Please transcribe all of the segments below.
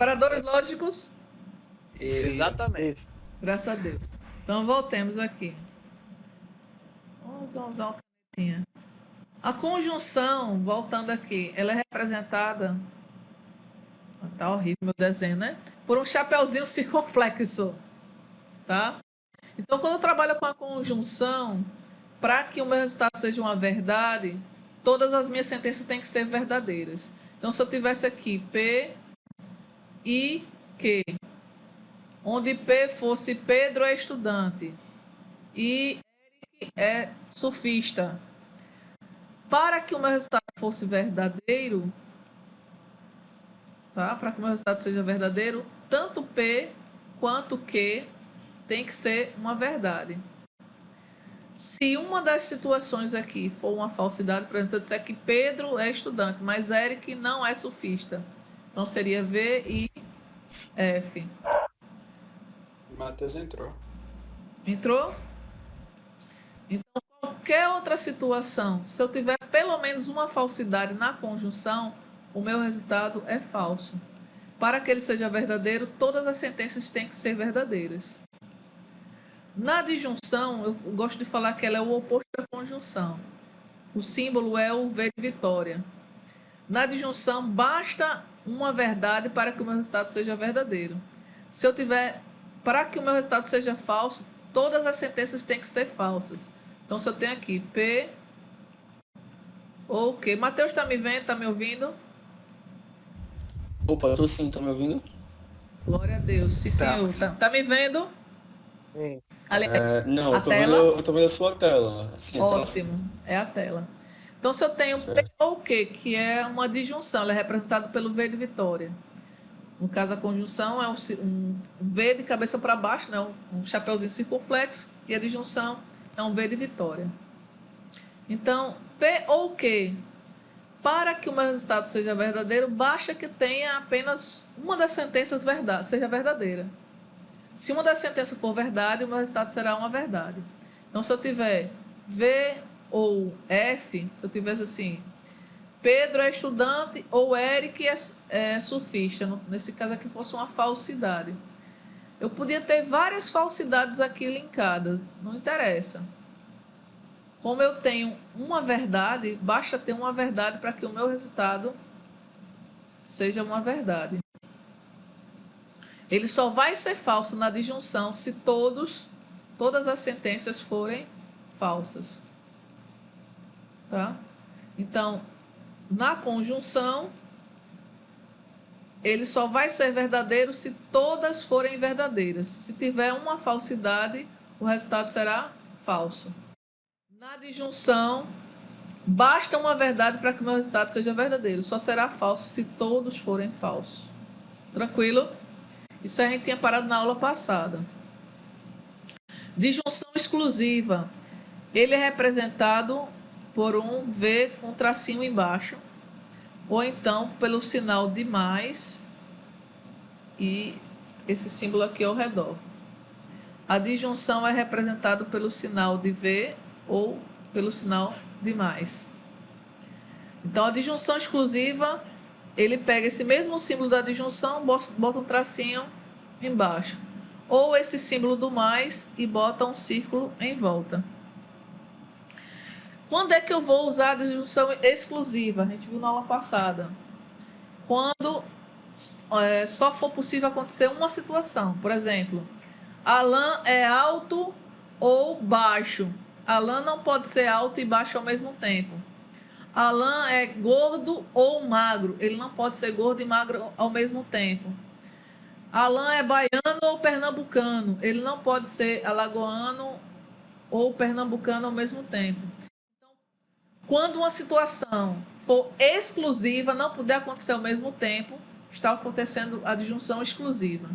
Operadores lógicos? Exatamente. Graças a Deus. Então, voltemos aqui. Vamos usar uma canetinha. A conjunção, voltando aqui, ela é representada... Tá horrível meu desenho, né? Por um chapeuzinho circunflexo, tá? Então, quando eu trabalho com a conjunção, para que o meu resultado seja uma verdade, todas as minhas sentenças têm que ser verdadeiras. Então, se eu tivesse aqui P e Q, onde P fosse Pedro é estudante e Eric é surfista, para que o meu resultado fosse verdadeiro, tá? Para que o meu resultado seja verdadeiro, tanto P quanto Q tem que ser uma verdade. Se uma das situações aqui for uma falsidade, por exemplo, se eu disser que Pedro é estudante, mas Eric não é surfista, então seria V e F. Matheus entrou. Entrou? Então, qualquer outra situação, se eu tiver pelo menos uma falsidade na conjunção, o meu resultado é falso. Para que ele seja verdadeiro, todas as sentenças têm que ser verdadeiras. Na disjunção, eu gosto de falar que ela é o oposto da conjunção. O símbolo é o V de vitória. Na disjunção, basta uma verdade para que o meu resultado seja verdadeiro. Se eu tiver, para que o meu resultado seja falso, todas as sentenças têm que ser falsas. Então, se eu tenho aqui P ou Q. Matheus está me vendo? Está me ouvindo? Opa, tô sim, tá me ouvindo? Glória a Deus. Sim, senhor. Tá me vendo? Sim. Aliás, Não, a tela? eu tô vendo a sua tela. Sim, Ótimo. É a tela. Então, se eu tenho P certo. ou Q, que é uma disjunção, ela é representada pelo V de vitória. No caso, a conjunção é um V de cabeça para baixo, né? Um chapeuzinho circunflexo, e a disjunção é um V de vitória. Então, P ou Q, para que o meu resultado seja verdadeiro, basta que tenha apenas uma das sentenças seja verdadeira. Se uma das sentenças for verdade, o meu resultado será uma verdade. Então, se eu tiver V ou F, se eu tivesse assim, Pedro é estudante ou Eric é surfista, nesse caso aqui fosse uma falsidade. Eu podia ter várias falsidades aqui linkadas, não interessa. Como eu tenho uma verdade, basta ter uma verdade para que o meu resultado seja uma verdade. Ele só vai ser falso na disjunção se todas as sentenças forem falsas. Tá? Então, na conjunção, ele só vai ser verdadeiro se todas forem verdadeiras. Se tiver uma falsidade, o resultado será falso. Na disjunção, basta uma verdade para que o meu resultado seja verdadeiro. Só será falso se todos forem falsos. Tranquilo? Isso a gente tinha parado na aula passada. Disjunção exclusiva. Ele é representado por um V com tracinho embaixo, ou então pelo sinal de mais e esse símbolo aqui ao redor. A disjunção é representada pelo sinal de V ou pelo sinal de mais. Então, a disjunção exclusiva, ele pega esse mesmo símbolo da disjunção, bota um tracinho embaixo. Ou esse símbolo do mais e bota um círculo em volta. Quando é que eu vou usar a disjunção exclusiva? A gente viu na aula passada. Quando só for possível acontecer uma situação. Por exemplo, Alan é alto ou baixo. Alan não pode ser alto e baixo ao mesmo tempo. Alan é gordo ou magro. Ele não pode ser gordo e magro ao mesmo tempo. Alan é baiano ou pernambucano. Ele não pode ser alagoano ou pernambucano ao mesmo tempo. Então, quando uma situação for exclusiva, não puder acontecer ao mesmo tempo, está acontecendo a disjunção exclusiva.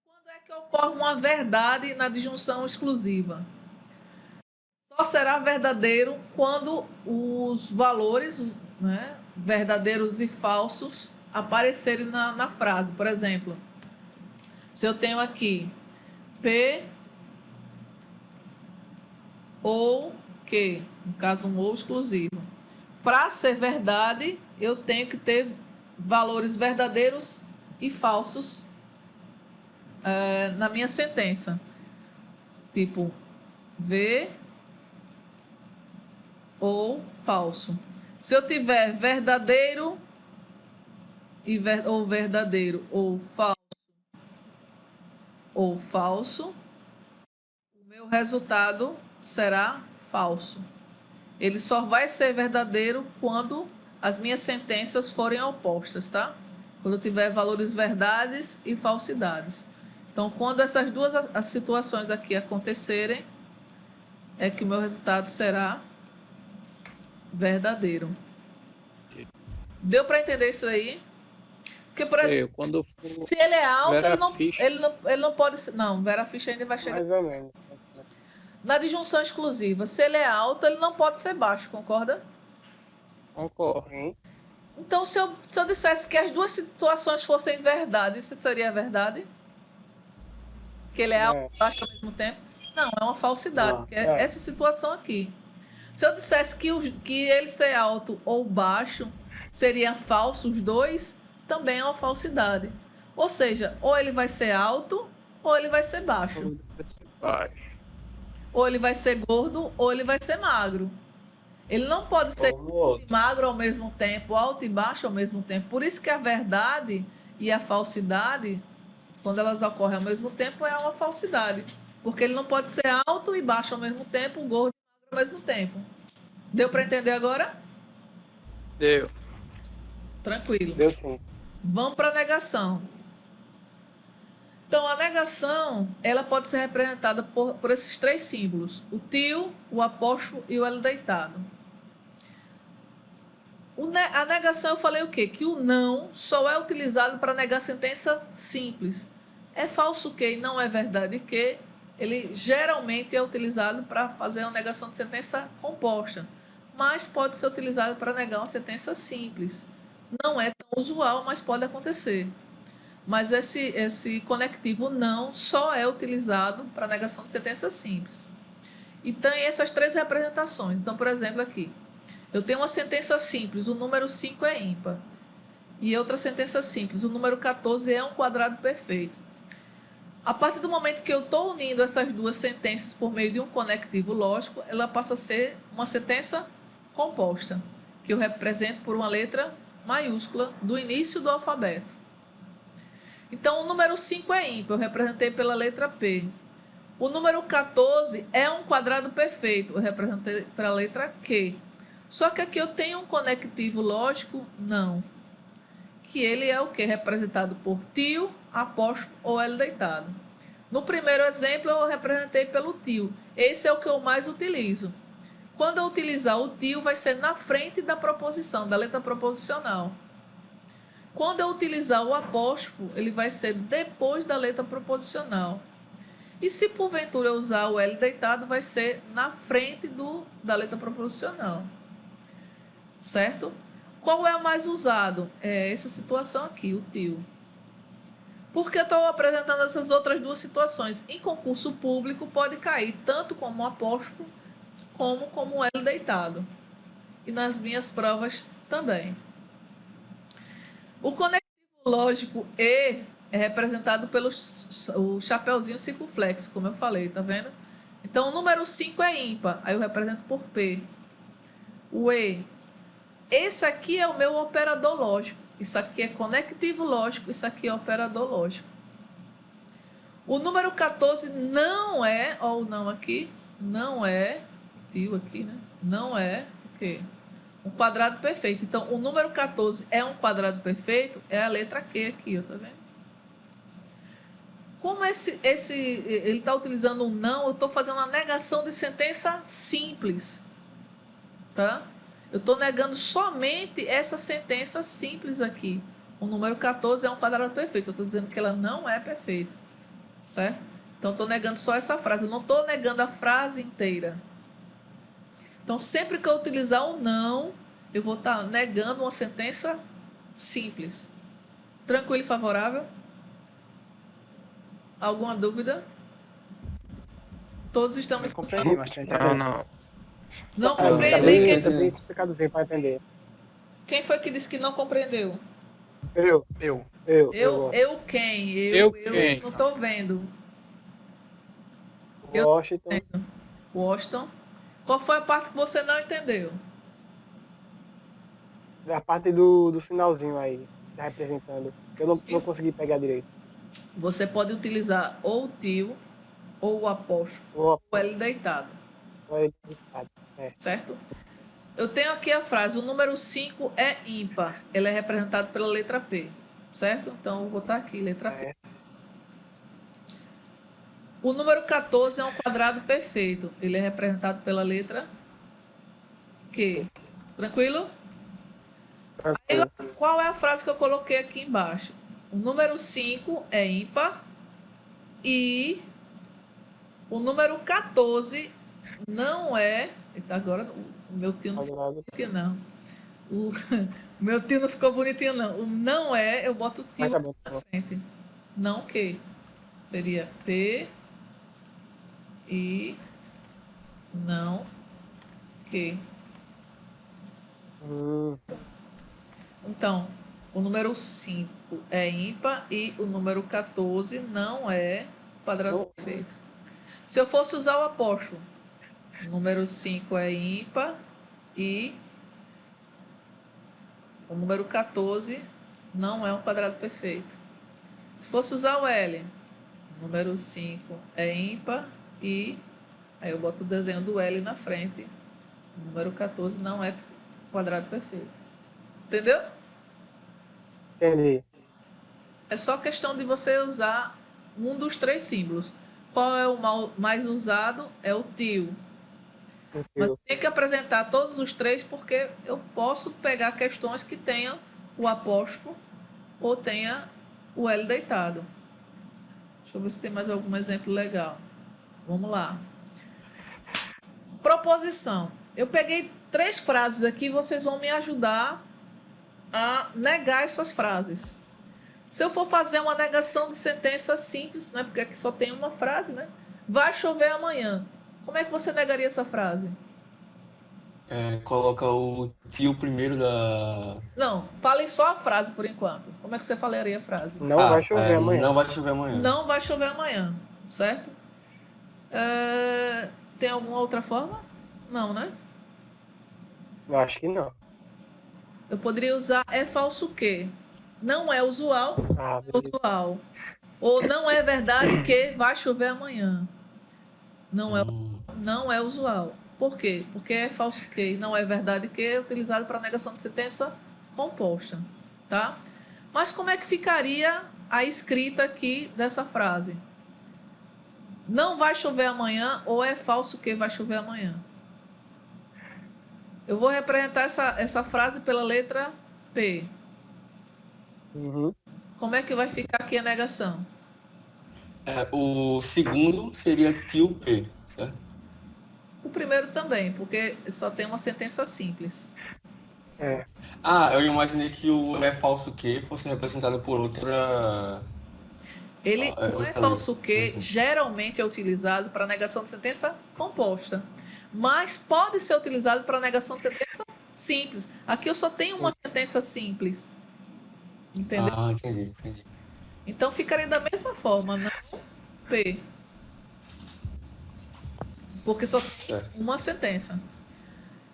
Quando é que ocorre uma verdade na disjunção exclusiva? Só será verdadeiro quando os valores, né, verdadeiros e falsos aparecerem na frase. Por exemplo, se eu tenho aqui P ou Q, no caso um ou exclusivo, para ser verdade, eu tenho que ter valores verdadeiros e falsos na minha sentença. Tipo, V ou falso. Se eu tiver verdadeiro ou verdadeiro ou falso, o meu resultado será falso. Ele só vai ser verdadeiro quando as minhas sentenças forem opostas, tá? Quando eu tiver valores verdades e falsidades. Então, quando essas duas as situações aqui acontecerem, é que o meu resultado será verdadeiro. Deu para entender isso aí? Porque, por exemplo, Quando for se ele é alto, Vera-Ficha. ele não pode ser. Não, Vera-Ficha ainda vai chegar. Mais ou menos. Na disjunção exclusiva, se ele é alto, ele não pode ser baixo, concorda? Concordo. Sim. Então, se eu dissesse que as duas situações fossem verdade, isso seria verdade? Que ele é alto e baixo ao mesmo tempo? Não, é uma falsidade, Não, que é essa situação aqui. Se eu dissesse que ele ser alto ou baixo seria falso, os dois, também é uma falsidade. Ou seja, ou ele vai ser alto ou ele vai ser baixo. Ou ele vai ser gordo ou ele vai ser magro. Ele não pode ser gordo e magro ao mesmo tempo, alto e baixo ao mesmo tempo. Por isso que a verdade e a falsidade, quando elas ocorrem ao mesmo tempo, é uma falsidade. Porque ele não pode ser alto e baixo ao mesmo tempo, gordo e magro ao mesmo tempo. Deu para entender agora? Deu. Tranquilo. Deu sim. Vamos para a negação. Então, a negação, ela pode ser representada por esses três símbolos. O tio, o apóstrofo e o L deitado. A negação, eu falei o quê? Que o não só é utilizado para negar sentença simples. É falso que e não é verdade que ele geralmente é utilizado para fazer uma negação de sentença composta, mas pode ser utilizado para negar uma sentença simples. Não é tão usual, mas pode acontecer. Mas esse conectivo não só é utilizado para negação de sentença simples. E tem essas três representações. Então, por exemplo, aqui, eu tenho uma sentença simples, o número 5 é ímpar. E outra sentença simples, o número 14 é um quadrado perfeito. A partir do momento que eu estou unindo essas duas sentenças por meio de um conectivo lógico, ela passa a ser uma sentença composta, que eu represento por uma letra maiúscula do início do alfabeto. Então, o número 5 é ímpar, eu representei pela letra P. O número 14 é um quadrado perfeito, eu representei pela letra Q. Só que aqui eu tenho um conectivo lógico, não. Que ele é o que? Representado por tio, apóstrofo ou L deitado. No primeiro exemplo, eu representei pelo tio. Esse é o que eu mais utilizo. Quando eu utilizar o tio, vai ser na frente da proposição, da letra proposicional. Quando eu utilizar o apóstrofo, ele vai ser depois da letra proposicional. E se porventura eu usar o L deitado, vai ser na frente da letra proposicional. Certo? Qual é o mais usado? É essa situação aqui, o tio. Por que eu estou apresentando essas outras duas situações? Em concurso público pode cair tanto como apóstrofo como L deitado. E nas minhas provas também. O conectivo lógico E é representado pelo o chapeuzinho circunflexo, como eu falei, tá vendo? Então, o número 5 é ímpar, aí eu represento por P. O E. Esse aqui é o meu operador lógico. Isso aqui é conectivo lógico, isso aqui é operador lógico. O número 14 não é, ó, o não aqui, não é, tio aqui, né? Não é o quê? Um quadrado perfeito. Então, o número 14 é um quadrado perfeito, é a letra Q aqui, ó, tá vendo? Como ele está utilizando um não, eu estou fazendo uma negação de sentença simples, tá? Eu estou negando somente essa sentença simples aqui. O número 14 é um quadrado perfeito. Eu estou dizendo que ela não é perfeita, certo? Então, estou negando só essa frase. Eu não estou negando a frase inteira. Então, sempre que eu utilizar o não, eu vou estar negando uma sentença simples. Tranquilo e favorável? Alguma dúvida? Todos estamos... Eu compreendi, mas tinha entendido. Não Tá compreendi. bem explicadozinho para entender. Quem foi que disse que não compreendeu? Eu. Eu quem? Eu quem? não tô vendo. Eu- Washington. Washington. Qual foi a parte que você não entendeu? A parte do sinalzinho aí, tá representando. Eu não consegui pegar direito. Você pode utilizar ou o tio, ou o apóstrofo, Vou ou L deitado, certo? Eu tenho aqui a frase, o número 5 é ímpar. Ele é representado pela letra P, certo? Então, eu vou botar aqui, letra P. O número 14 é um quadrado perfeito. Ele é representado pela letra Q. Tranquilo? Aí, qual é a frase que eu coloquei aqui embaixo? O número 5 é ímpar e o número 14 não é... Eita, agora o meu tio não ficou bonitinho, não. O meu tio não ficou bonitinho, não. O não é, eu boto o tio na frente. Não que. Seria P e não que. Então, o número 5 é ímpar e o número 14 não é quadrado perfeito. Se eu fosse usar o apóstrofo, o número 5 é ímpar e o número 14 não é um quadrado perfeito. Se fosse usar o L, o número 5 é ímpar e aí eu boto o desenho do L na frente. O número 14 não é quadrado perfeito. Entendeu? Entendi. É só questão de você usar um dos três símbolos. Qual é o mais usado? É o tio. Mas tem que apresentar todos os três porque eu posso pegar questões que tenham o apóstrofo ou tenha o L deitado. Deixa eu ver se tem mais algum exemplo legal. Vamos lá. Proposição. Eu peguei 3 frases aqui, vocês vão me ajudar a negar essas frases. Se eu for fazer uma negação de sentença simples, né, porque aqui só tem uma frase, né? Vai chover amanhã. Como é que você negaria essa frase? Coloca o tio primeiro da... Não, falem só a frase por enquanto. Como é que você falaria a frase? Não vai chover amanhã. Não vai chover amanhã. Não vai chover amanhã, certo? Tem alguma outra forma? Não, né? Eu acho que não. Eu poderia usar é falso que. Não é usual, é usual. Ou não é verdade que vai chover amanhã. Não é usual. Por quê? Porque é falso que, não é verdade que, é utilizado para negação de sentença composta, tá? Mas como é que ficaria a escrita aqui dessa frase? Não vai chover amanhã ou é falso que vai chover amanhã? Eu vou representar essa frase pela letra P. Como é que vai ficar aqui a negação? O segundo seria tio P, certo? O primeiro também, porque só tem uma sentença simples. Eu imaginei que o é falso que fosse representado por outra... O é falso que geralmente é utilizado para negação de sentença composta, mas pode ser utilizado para negação de sentença simples. Aqui eu só tenho uma sentença simples. Entendeu? Entendi. Então ficaria da mesma forma, não P. Porque só tem uma sentença.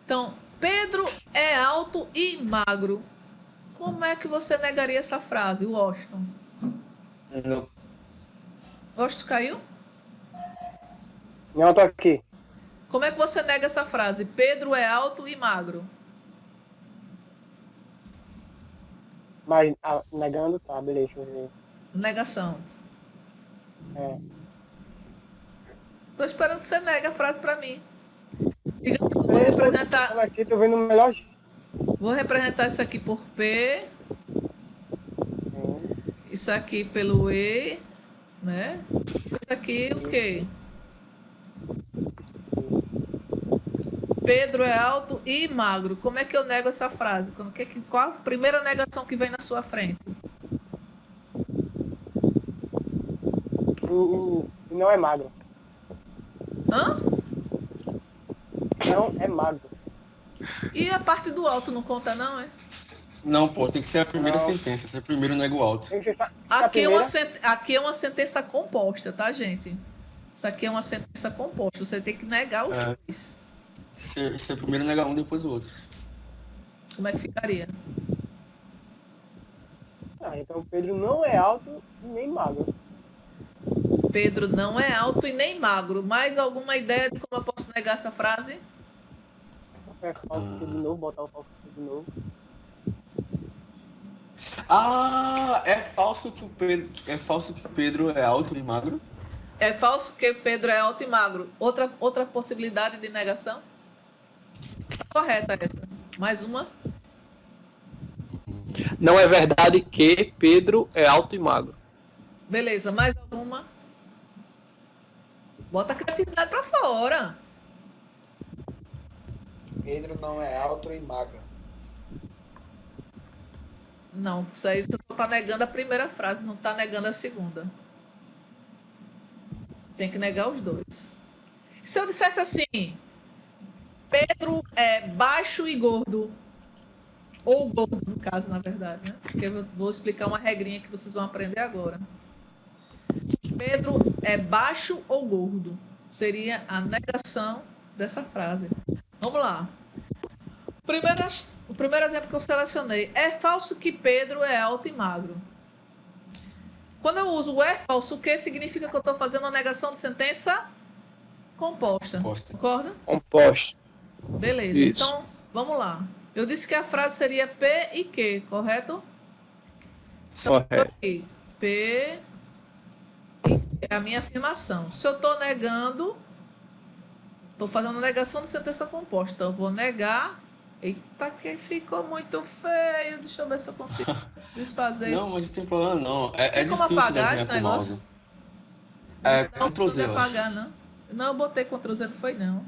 Então, Pedro é alto e magro. Como é que você negaria essa frase, Washington? Não. Washington caiu? Não, tô aqui. Como é que você nega essa frase? Pedro é alto e magro. Mas negando, tá, beleza, deixa eu ver. Negação. Tô esperando que você negue a frase para mim. Digamos que eu vou representar. Aqui, tô vendo o melhor. Vou representar isso aqui por P. Isso aqui pelo E, né? Isso aqui o quê? Pedro é alto e magro. Como é que eu nego essa frase? Qual a primeira negação que vem na sua frente? Não é magro. Hã? Não é magro. E a parte do alto não conta, não, é? Não, pô, tem que ser a primeira Não. sentença. Se é primeiro, nego alto. Tem que ser a Aqui é, primeira. aqui é uma sentença composta, tá, gente? Isso aqui é uma sentença composta. Você tem que negar os É. dois. Se é primeiro, nega um, depois o outro. Como é que ficaria? Então Pedro não é alto e nem magro. Pedro não é alto e nem magro. Mais alguma ideia de como eu posso negar essa frase? É falso que de novo, botar o falso que de novo. Ah, é falso que o Pedro é alto e magro? É falso que Pedro é alto e magro. Outra possibilidade de negação? Tá correta essa. Mais uma? Não é verdade que Pedro é alto e magro. Beleza, mais alguma? Bota a criatividade pra fora. Pedro não é alto e magro. Não, isso aí você só tá negando a primeira frase, não tá negando a segunda. Tem que negar os dois. Se eu dissesse assim, Pedro é baixo e gordo, ou gordo, no caso, na verdade, né? Porque eu vou explicar uma regrinha que vocês vão aprender agora. Pedro é baixo ou gordo? Seria a negação dessa frase. Vamos lá. O primeiro exemplo que eu selecionei. É falso que Pedro é alto e magro. Quando eu uso o é falso que, significa que eu estou fazendo uma negação de sentença composta. Composta. Concorda? Composto. Beleza. Isso. Então, vamos lá. Eu disse que a frase seria P e Q, correto? Então, Correto. aqui, P e Q é a minha afirmação. Se eu estou negando, estou fazendo negação de sentença composta. Então, eu vou negar. Eita, que ficou muito feio. Deixa eu ver se eu consigo desfazer isso. Não, mas não tem problema não. É Tem como difícil apagar desenhar esse com o negócio? mouse. É, Não Ctrl Z, precisa eu acho. apagar, não. Não, eu botei Ctrl Z, não foi não.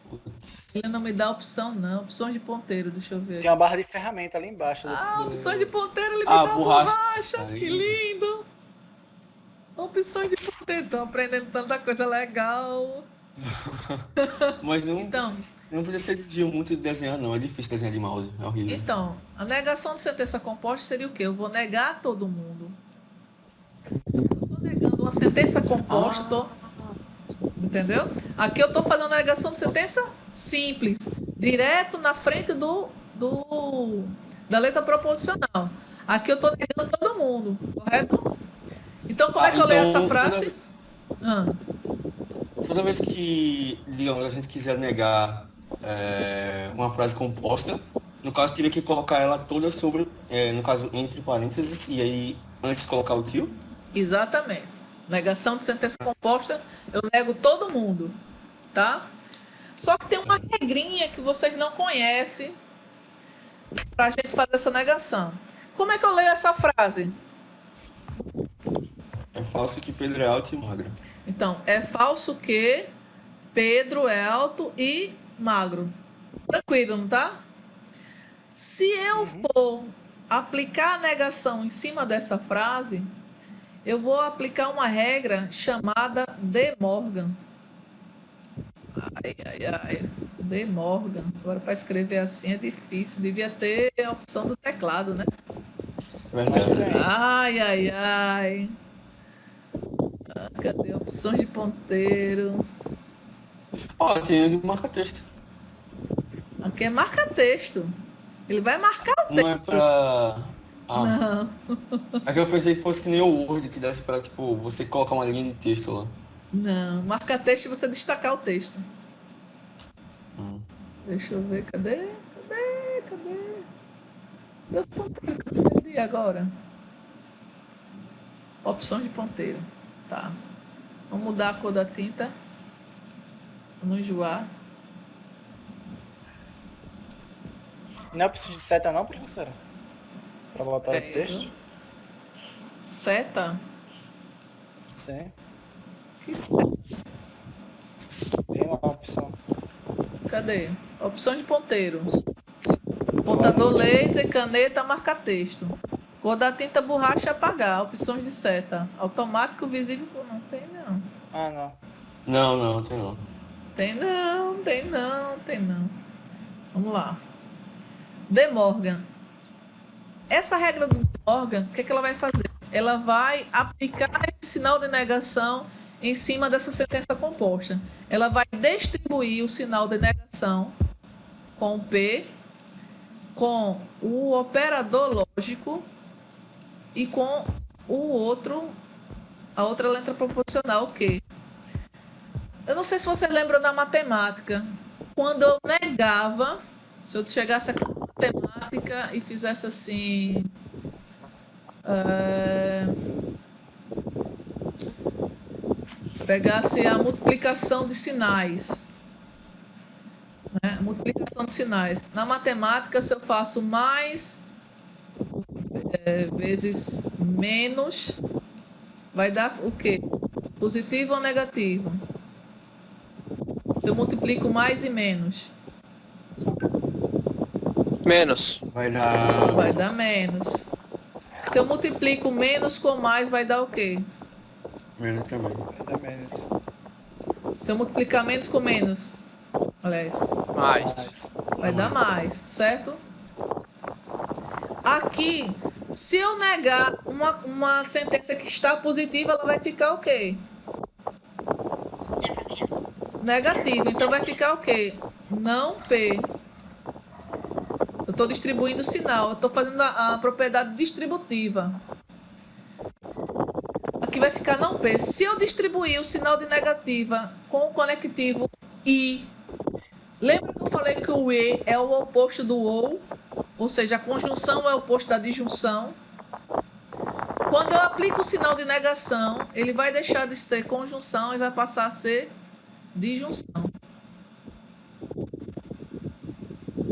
Putz. Ele não me dá opção, não. Opções de ponteiro, deixa eu ver. Tem uma barra de ferramenta ali embaixo. Opções de ponteiro, ele me Ah, dá borracha. borracha. Aí. Que lindo. Opções de ponteiro. Tô aprendendo tanta coisa legal. Mas não, Então. não precisa ser de muito de desenhar, não. É difícil desenhar de mouse. É horrível. Então, a negação de sentença composta seria o quê? Eu vou negar todo mundo. Eu tô negando uma sentença composta, tô... Entendeu? Aqui eu tô fazendo a negação de sentença simples, direto na frente da letra proposicional. Aqui eu tô negando todo mundo, correto? Então, como é que eu leio essa frase? Toda vez que, digamos, a gente quiser negar uma frase composta, no caso, teria que colocar ela toda sobre, no caso, entre parênteses, e aí, antes colocar o tio? Exatamente. Negação de sentença composta, eu nego todo mundo, tá? Só que tem uma regrinha que vocês não conhecem pra gente fazer essa negação. Como é que eu leio essa frase? É falso que Pedro é alto e magro. Então, é falso que Pedro é alto e magro. Tranquilo, não tá? Se eu for aplicar a negação em cima dessa frase, eu vou aplicar uma regra chamada De Morgan. Ai. De Morgan. Agora, para escrever assim é difícil. Devia ter a opção do teclado, né? Verdade. Ai. Cadê opções de ponteiro? Ó, tem do marca-texto. Aqui é marca-texto. Ele vai marcar o texto. Não é pra... Ah, Não. é que eu pensei que fosse que nem o Word, que desse pra, tipo, você colocar uma linha de texto lá. Não. Marca-texto é você destacar o texto. Deixa eu ver. Cadê? Meus ponteiros que eu perdi agora. Opções de ponteiro. Tá. Vamos mudar a cor da tinta. Pra não enjoar. Não é preciso de seta não, professora? Pra botar o texto? Seta? Sim. Que seta? Tem lá a opção. Cadê? Opção de ponteiro. Pontador laser, caneta, marca-texto. Cor da tinta, borracha, apagar. Opções de seta. Automático, visível. Não tem, não. Ah, não. Não, tem não. Tem não. Vamos lá. De Morgan. essa regra do Morgan, o que ela vai fazer? Ela vai aplicar esse sinal de negação em cima dessa sentença composta. Ela vai distribuir o sinal de negação com P, com o operador lógico e com a outra letra proposicional, Q. Eu não sei se você lembra da matemática. Quando eu negava, se eu chegasse aqui na matemática e fizesse assim... pegasse a multiplicação de sinais. Né? Multiplicação de sinais. Na matemática, se eu faço mais vezes menos, vai dar o quê? Positivo ou negativo? Se eu multiplico mais e menos, Menos. Vai dar. vai dar menos. Se eu multiplico menos com mais, vai dar o quê? Menos também. Vai dar menos. Se eu multiplicar menos com menos, aliás, Mais. vai dar mais, certo? Aqui, se eu negar uma sentença que está positiva, ela vai ficar o quê? Negativa. Então vai ficar o quê? Não P. Eu estou distribuindo o sinal. Eu estou fazendo a propriedade distributiva. Aqui vai ficar não P. Se eu distribuir o sinal de negativa com o conectivo I, lembra que eu falei que o E é o oposto do ou seja, a conjunção é o oposto da disjunção. Quando eu aplico o sinal de negação, ele vai deixar de ser conjunção e vai passar a ser disjunção.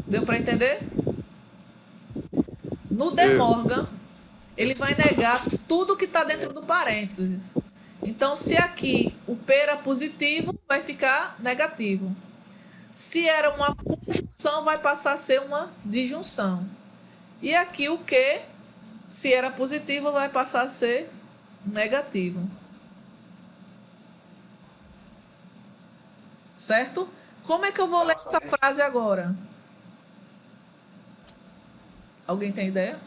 Deu para entender? No De Morgan, ele vai negar tudo que está dentro do parênteses. Então, se aqui o P era positivo, vai ficar negativo. Se era uma conjunção, vai passar a ser uma disjunção. E aqui o Q, se era positivo, vai passar a ser negativo. Certo? Como é que eu vou ler essa frase agora? Alguém tem ideia?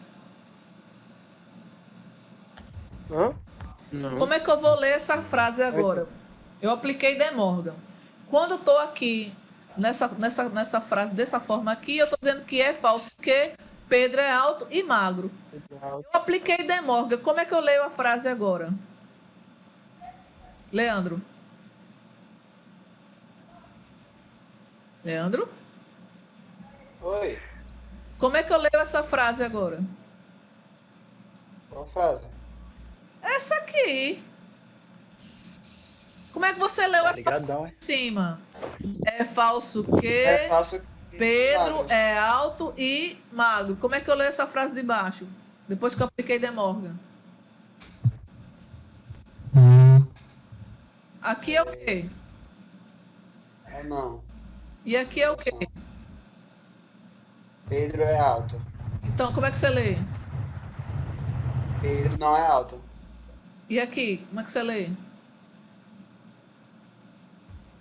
Hã? Não. Como é que eu vou ler essa frase agora? Eu apliquei De Morgan. Quando eu estou aqui nessa frase dessa forma aqui, eu estou dizendo que é falso, que Pedro é alto e magro. Eu apliquei De Morgan. Como é que eu leio a frase agora? Leandro? Leandro? Oi, Como é que eu leio essa frase agora? qual frase? Essa aqui. Como é que você leu essa frase Ligadão, hein? em cima? É falso que É falso. Pedro é alto e magro. Como é que eu leio essa frase de baixo? Depois que eu apliquei De Morgan. Aqui é o quê? É não. E aqui é o quê? Pedro é alto. Então, como é que você lê? Pedro não é alto. E aqui, como é que você lê?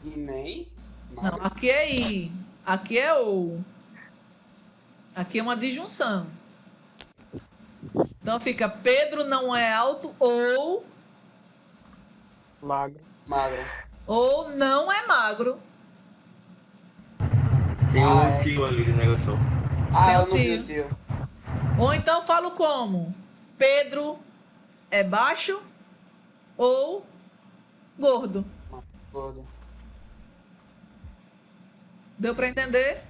E nem Não, aqui é I. Aqui é OU. Aqui é uma disjunção. Então fica Pedro não é alto ou Magro. magro. não é magro. Tem Ah, um é. tio ali de negação. Ah, Meu eu não vi o tio. tio. Ou então eu falo como? Pedro é baixo ou gordo. Gordo. Deu para entender?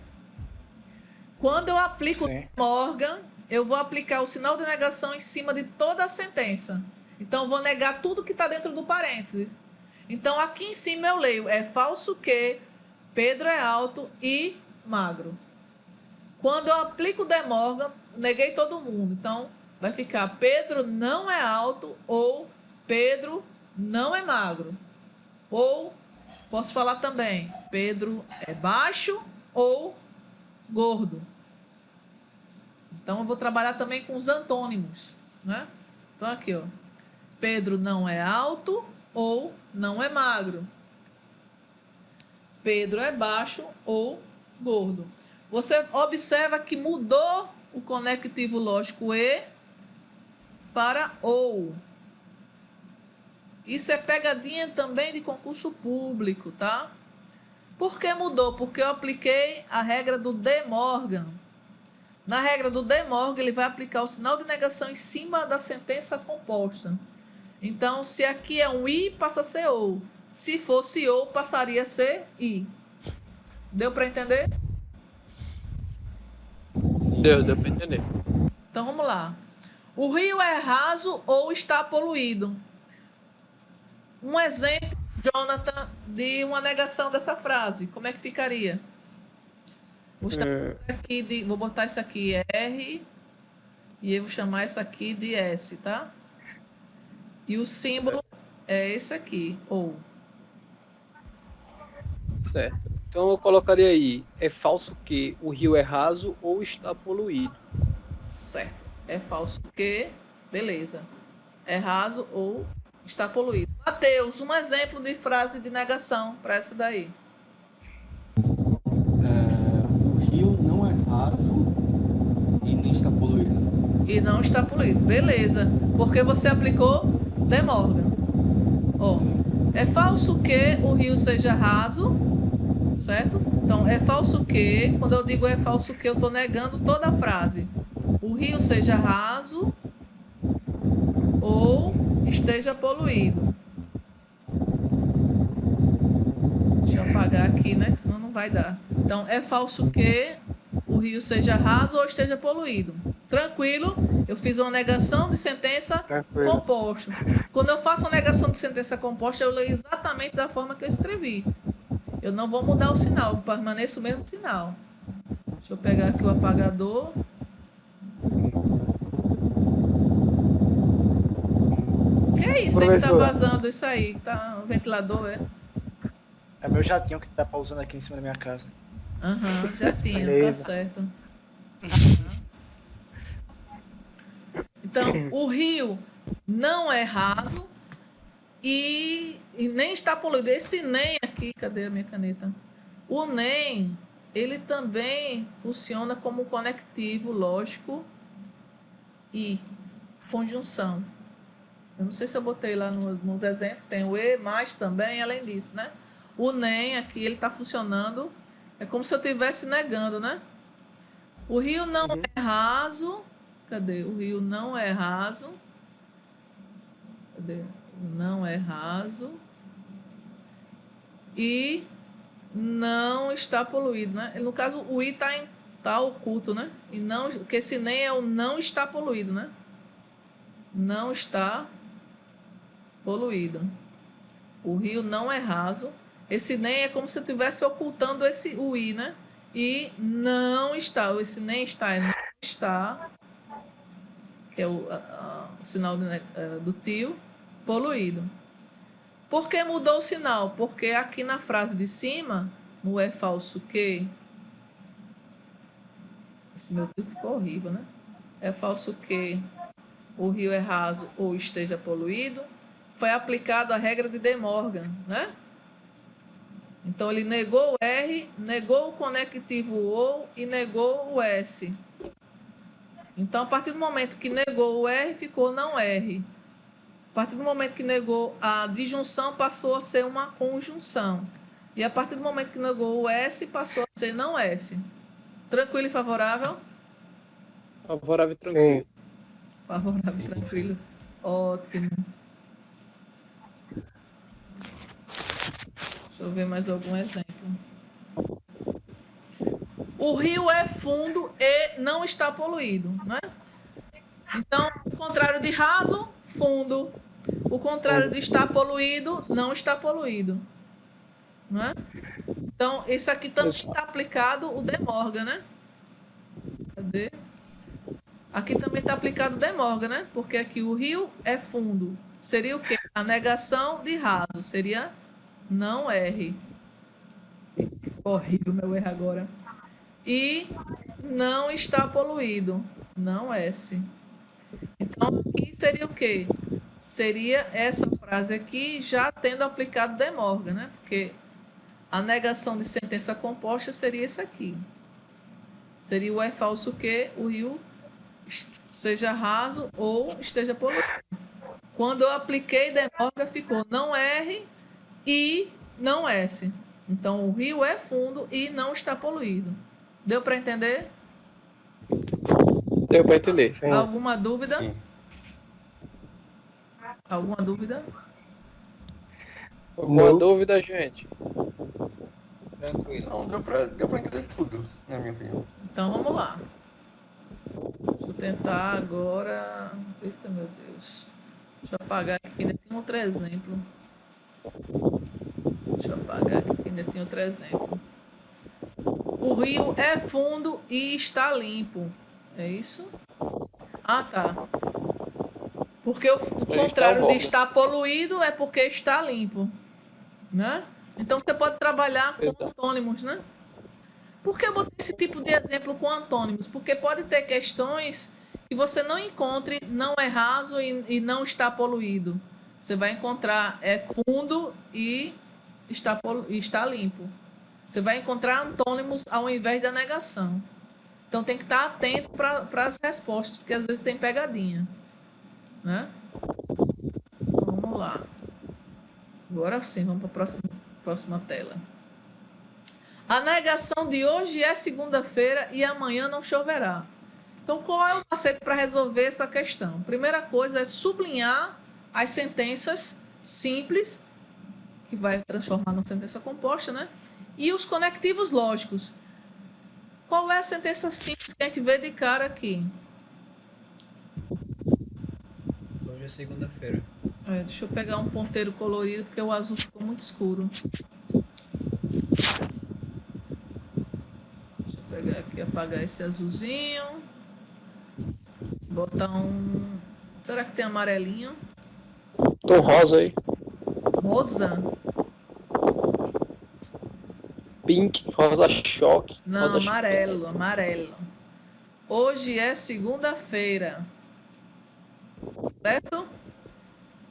Quando eu aplico Sim. Morgan, eu vou aplicar o sinal de negação em cima de toda a sentença. Então, eu vou negar tudo que está dentro do parêntese. Então, aqui em cima eu leio, é falso que Pedro é alto e magro. Quando eu aplico o De Morgan, neguei todo mundo. Então, vai ficar Pedro não é alto ou Pedro não é magro. Ou, posso falar também, Pedro é baixo ou gordo. Então, eu vou trabalhar também com os antônimos, né? Então, aqui, ó. Pedro não é alto ou não é magro. Pedro é baixo ou gordo. Você observa que mudou o conectivo lógico e para ou. Isso é pegadinha também de concurso público, tá? Por que mudou? Porque eu apliquei a regra do De Morgan. Na regra do De Morgan, ele vai aplicar o sinal de negação em cima da sentença composta. Então, se aqui é um I, passa a ser ou. Se fosse ou, passaria a ser I. Deu para entender? Deu pra entender. Então, vamos lá. O rio é raso ou está poluído? Um exemplo, Jonathan, de uma negação dessa frase. Como é que ficaria? Vou botar isso aqui R e eu vou chamar isso aqui de S, tá? E o símbolo é esse aqui, ou. Certo. Então eu colocaria aí, é falso que o rio é raso ou está poluído. Certo. É falso que, beleza. É raso ou está poluído. Mateus, um exemplo de frase de negação para essa daí. O rio não é raso e nem está poluído. E não está poluído. Beleza. Porque você aplicou De Morgan. Ó, é falso que o rio seja raso, certo? Então, é falso que, quando eu digo é falso que, eu estou negando toda a frase. O rio seja raso ou esteja poluído. Deixa eu apagar aqui, né? Senão não vai dar. Então, é falso que o rio seja raso ou esteja poluído. Tranquilo? Eu fiz uma negação de sentença composta. Quando eu faço uma negação de sentença composta, eu leio exatamente da forma que eu escrevi. Eu não vou mudar o sinal, permaneço o mesmo sinal. Deixa eu pegar aqui o apagador. Que é isso aí que tá vazando? Isso aí, tá o ventilador, é? É meu jatinho que tá pausando aqui em cima da minha casa. Aham, já tinha, tá Beleza. certo. Então, o rio não é raso e nem está poluído. Esse nem aqui, cadê a minha caneta? O nem, ele também funciona como conectivo lógico e conjunção. Eu não sei se eu botei lá nos exemplos, tem o e, mais também, além disso, né? O nem aqui, ele está funcionando, é como se eu estivesse negando, né? O rio não é raso. Cadê? O rio não é raso. Cadê? Não é raso. E não está poluído, né? No caso, o i tá oculto, né? E não, porque esse nem é o não está poluído, né? Não está poluído. O rio não é raso. Esse nem é como se eu estivesse ocultando o i, né? E não está. Esse nem está, não está, que é o sinal do tio, poluído. Por que mudou o sinal? Porque aqui na frase de cima, no é falso que, esse meu tio ficou horrível, né? É falso que o rio é raso ou esteja poluído, foi aplicada a regra de De Morgan, né? Então, ele negou o R, negou o conectivo ou e negou o S. Então, a partir do momento que negou o R, ficou não R. A partir do momento que negou a disjunção, passou a ser uma conjunção. E a partir do momento que negou o S, passou a ser não S. Tranquilo e favorável? Favorável e tranquilo. Favorável e tranquilo. Ótimo. Deixa eu ver mais algum exemplo. O rio é fundo e não está poluído, né? Então, o contrário de raso, fundo. O contrário de estar poluído, não está poluído. Né? Então, esse aqui também está aplicado o De Morgan, né? Cadê? Aqui também está aplicado o De Morgan, né? Porque aqui o rio é fundo. Seria o quê? A negação de raso. Seria não R. Ficou horrível meu erro agora. E não está poluído. Não S. Então, aqui seria o quê? Seria essa frase aqui já tendo aplicado De Morgan, né? Porque a negação de sentença composta seria isso aqui. Seria o é falso que o rio seja raso ou esteja poluído. Quando eu apliquei demorga, ficou não R e não S. Então, o rio é fundo e não está poluído. Deu para entender? Deu para entender. Sim. Alguma dúvida? Sim. Alguma dúvida? Alguma Não. dúvida, gente? Tranquilo. Não, deu pra entender tudo, na minha opinião. Então, vamos lá. Deixa eu tentar agora... Eita, meu Deus. Deixa eu apagar aqui, que ainda tem outro exemplo. Deixa eu apagar aqui, que ainda tem outro exemplo. O rio é fundo e está limpo. É isso? Ah, tá. Porque o contrário de estar poluído é porque está limpo. Né? Então, você pode trabalhar com Exato. antônimos, né? Por que eu botei esse tipo de exemplo com antônimos? Porque pode ter questões que você não encontre, não é raso e não está poluído. Você vai encontrar é fundo e está limpo. Você vai encontrar antônimos ao invés da negação. Então tem que estar atento para as respostas, porque às vezes tem pegadinha. Né? Vamos lá. Agora sim, vamos para a próxima tela. A negação de hoje é segunda-feira e amanhã não choverá. Então, qual é o macete para resolver essa questão? Primeira coisa é sublinhar as sentenças simples, que vai transformar numa sentença composta, né? E os conectivos lógicos. Qual é a sentença simples que a gente vê de cara aqui? Hoje é segunda-feira. Deixa eu pegar um ponteiro colorido, porque o azul ficou muito escuro. Deixa eu pegar aqui, apagar esse azulzinho. Botar um... Será que tem amarelinho? Tom rosa aí. Rosa? Pink, rosa choque. Não, rosa amarelo, amarelo. Hoje é segunda-feira. Certo?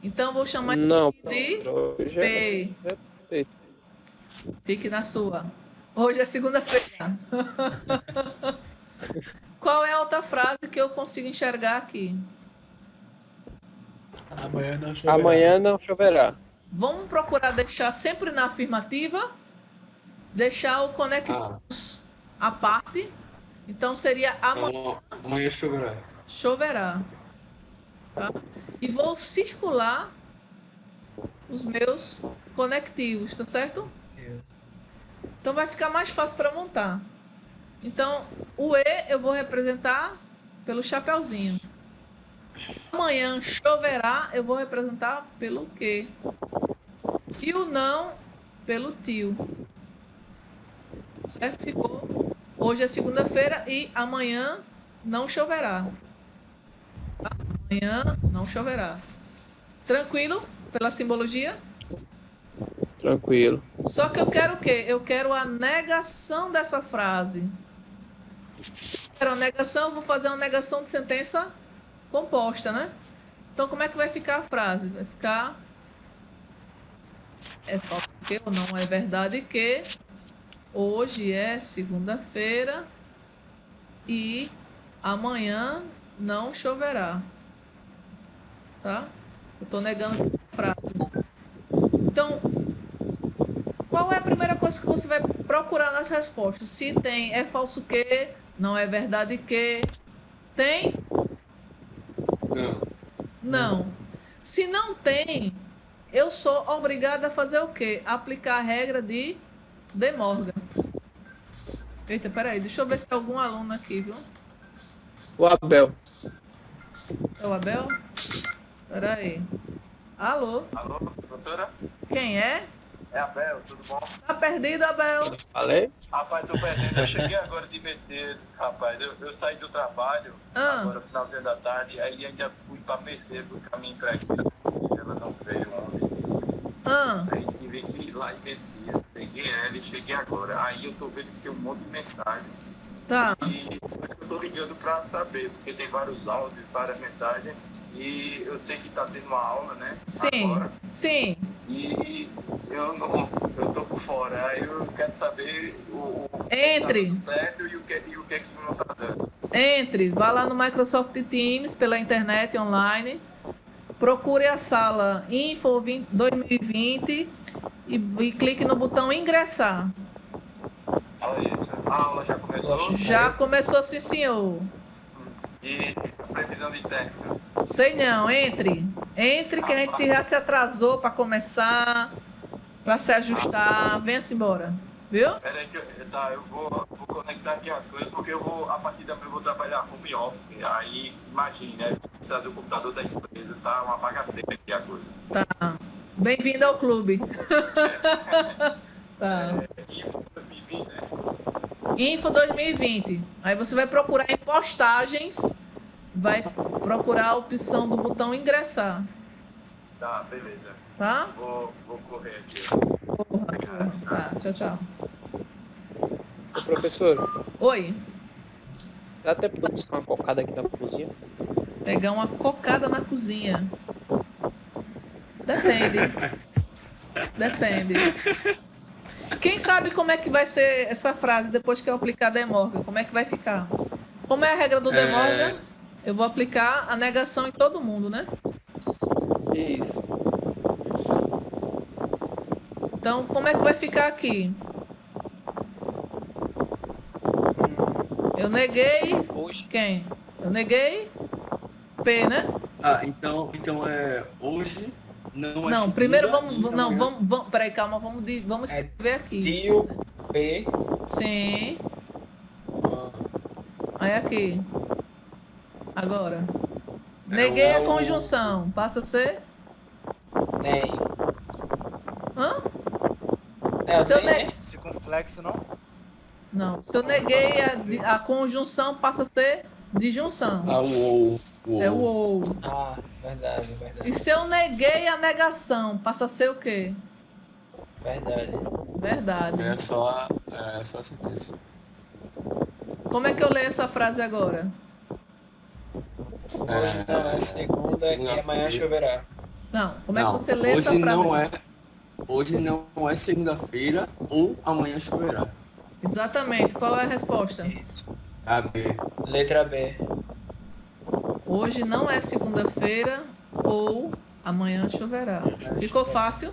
Então, vou chamar Não, de hoje P. é... Fique na sua. Hoje é segunda-feira. Qual é a outra frase que eu consigo enxergar aqui? Amanhã não choverá. Amanhã não choverá. Vamos procurar deixar sempre na afirmativa. Deixar o conectivo à parte. Então, seria amanhã Amanhã choverá. choverá. Tá? E vou circular os meus conectivos, tá certo? Então vai ficar mais fácil para montar. Então, o E eu vou representar pelo chapeuzinho. Amanhã choverá, eu vou representar pelo Q. E o não pelo tio. Certo? Ficou. Hoje é segunda-feira e amanhã não choverá. Amanhã não choverá. Tranquilo? Pela simbologia? Tranquilo. Só que eu quero o quê? Eu quero a negação dessa frase. Se eu quero a negação, eu vou fazer uma negação de sentença composta, né? Então, como é que vai ficar a frase? Vai ficar... É falso que ou não é verdade que hoje é segunda-feira e amanhã não choverá. Tá? Eu estou negando a frase. Então, qual é a primeira coisa que você vai procurar nas respostas? Se tem é falso que, não é verdade que, tem? Não. Não. Se não tem, eu sou obrigada a fazer o quê? Aplicar a regra de De Morgan. Eita, peraí, deixa eu ver se tem algum aluno aqui, viu? O Abel. É o Abel? Peraí. Alô? Alô, doutora? Quem é? É Abel, tudo bom? Tá perdido, Abel? Falei? Rapaz, tô perdendo. Eu cheguei agora de Mercedes, rapaz. Eu saí do trabalho, agora finalzinho da tarde, aí ainda fui pra Mercedes buscar minha empregada. Ela não veio ontem. Aí tive que ir lá em Mercedes. Peguei ela e cheguei agora. Aí eu tô vendo que tem um monte de mensagem. Tá. E eu tô ligando pra saber, porque tem vários áudios, várias mensagens. E eu sei que tá tendo uma aula, né? Sim, Agora. sim. e eu tô por fora. Aí eu quero saber o Entre. que tá dando certo e o que não tá dando. Entre, vá lá no Microsoft Teams pela internet online, procure a sala Info 2020 e clique no botão ingressar. Olha isso. A aula já começou? Já começou, sim, senhor. E previsão de técnica. Sei não, entre. Entre que a gente já se atrasou para começar, para se ajustar. Venha-se embora, viu? Peraí que eu vou conectar aqui as coisas, porque a partir da manhã eu vou trabalhar home office. Aí, imagine, né? Trazer o computador da empresa, tá uma bagaceira aqui a coisa. Tá. Bem-vindo ao clube. Tá. Info 2020, né? Info 2020. Aí você vai procurar em postagens, vai procurar a opção do botão ingressar, Tá, beleza. tá? Vou correr aqui. Porra. Tá, tchau, tchau. Ô, professor, Oi, dá tempo de eu buscar uma cocada aqui na cozinha? pegar uma cocada na cozinha. Depende. Depende. Quem sabe como é que vai ser essa frase depois que eu aplicar De Morgan? Como é que vai ficar? Como é a regra do De Morgan? Eu vou aplicar a negação em todo mundo, né? Isso. Então, como é que vai ficar aqui? Eu neguei Hoje. quem? Eu neguei P, né? Ah, então hoje não é Não, primeiro segunda vamos. e Não, amanhã- vamos. Peraí, calma, vamos escrever aqui. Tio P. Sim. Ah, Aí aqui. Agora. É Neguei a o- conjunção. Passa a ser. Nem. Hã? É, Se eu nem, ne- Circunflexo, não? Não. Se eu neguei a conjunção, passa a ser disjunção. o É o ou. Ah, verdade, verdade. E se eu neguei a negação, passa a ser o quê? Verdade. Verdade. É só a sentença. Como é que eu leio essa frase agora? Hoje não é segunda e amanhã choverá. Não, como é que Não, você lê essa hoje frase? hoje não é segunda-feira ou amanhã choverá. Exatamente. Qual é a resposta? Isso. A B. Letra B. Hoje não é segunda-feira ou amanhã choverá. Ficou fácil?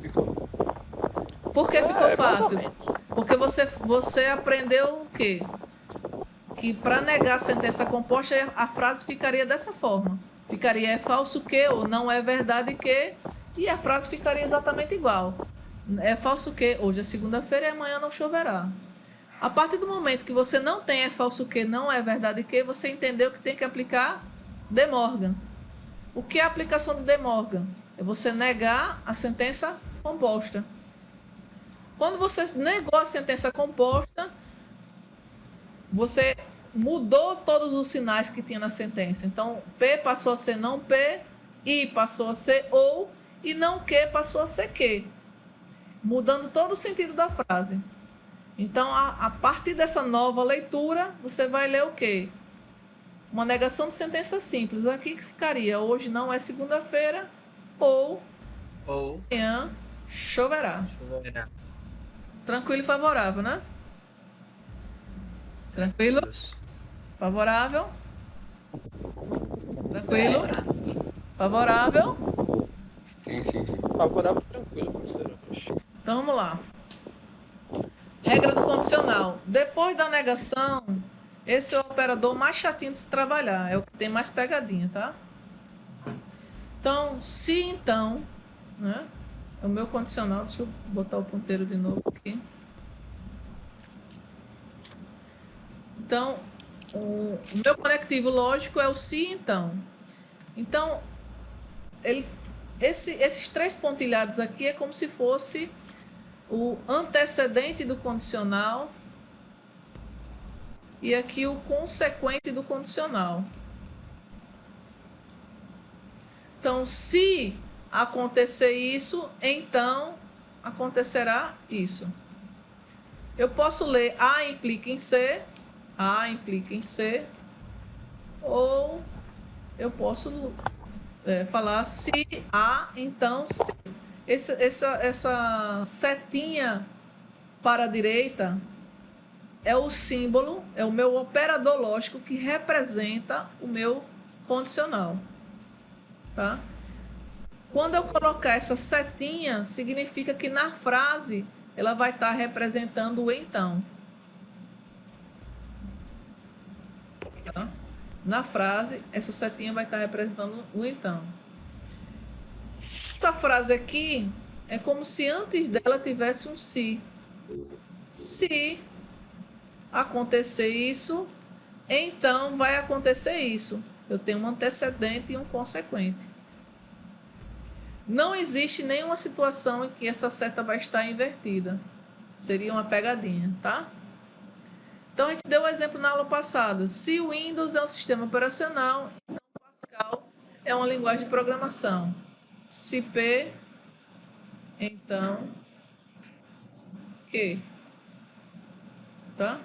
Ficou. Por que ficou mais ou fácil? menos. Porque você aprendeu o quê? Que para negar a sentença composta, a frase ficaria dessa forma. Ficaria é falso que ou não é verdade que, e a frase ficaria exatamente igual. É falso que, hoje é segunda-feira e amanhã não choverá. A partir do momento que você não tem é falso que, não é verdade que, você entendeu que tem que aplicar De Morgan. O que é a aplicação de De Morgan? É você negar a sentença composta. Quando você negou a sentença composta, você mudou todos os sinais que tinha na sentença. Então, P passou a ser não P, I passou a ser ou, e não que passou a ser que. Mudando todo o sentido da frase. Então, a partir dessa nova leitura, você vai ler o quê? Uma negação de sentença simples. Aqui que ficaria: hoje não é segunda-feira ou Ou amanhã choverá. choverá. Tranquilo e favorável, né? Tranquilo? Favorável? Tranquilo? Favorável? Sim. Favorável, tranquilo, professor. Então vamos lá. Regra do condicional. Depois da negação, esse é o operador mais chatinho de se trabalhar. É o que tem mais pegadinha, tá? Então, se então, né? É o meu condicional. Deixa eu botar o ponteiro de novo aqui. Então, o meu conectivo lógico é o se então. Então, esses três pontilhados aqui é como se fosse o antecedente do condicional e aqui o consequente do condicional. Então, se acontecer isso, então acontecerá isso. Eu posso ler A implica em C, ou eu posso falar se A, então C. Essa setinha para a direita é o símbolo, é o meu operador lógico que representa o meu condicional. Tá? Quando eu colocar essa setinha, significa que na frase ela vai estar representando o então. Tá? Na frase, essa setinha vai estar representando o então. Essa frase aqui é como se antes dela tivesse um se. Se acontecer isso, então vai acontecer isso. Eu tenho um antecedente e um consequente. Não existe nenhuma situação em que essa seta vai estar invertida. Seria uma pegadinha, tá? Então, a gente deu um exemplo na aula passada. Se o Windows é um sistema operacional, então Pascal é uma linguagem de programação. Se P, então Q. Tá?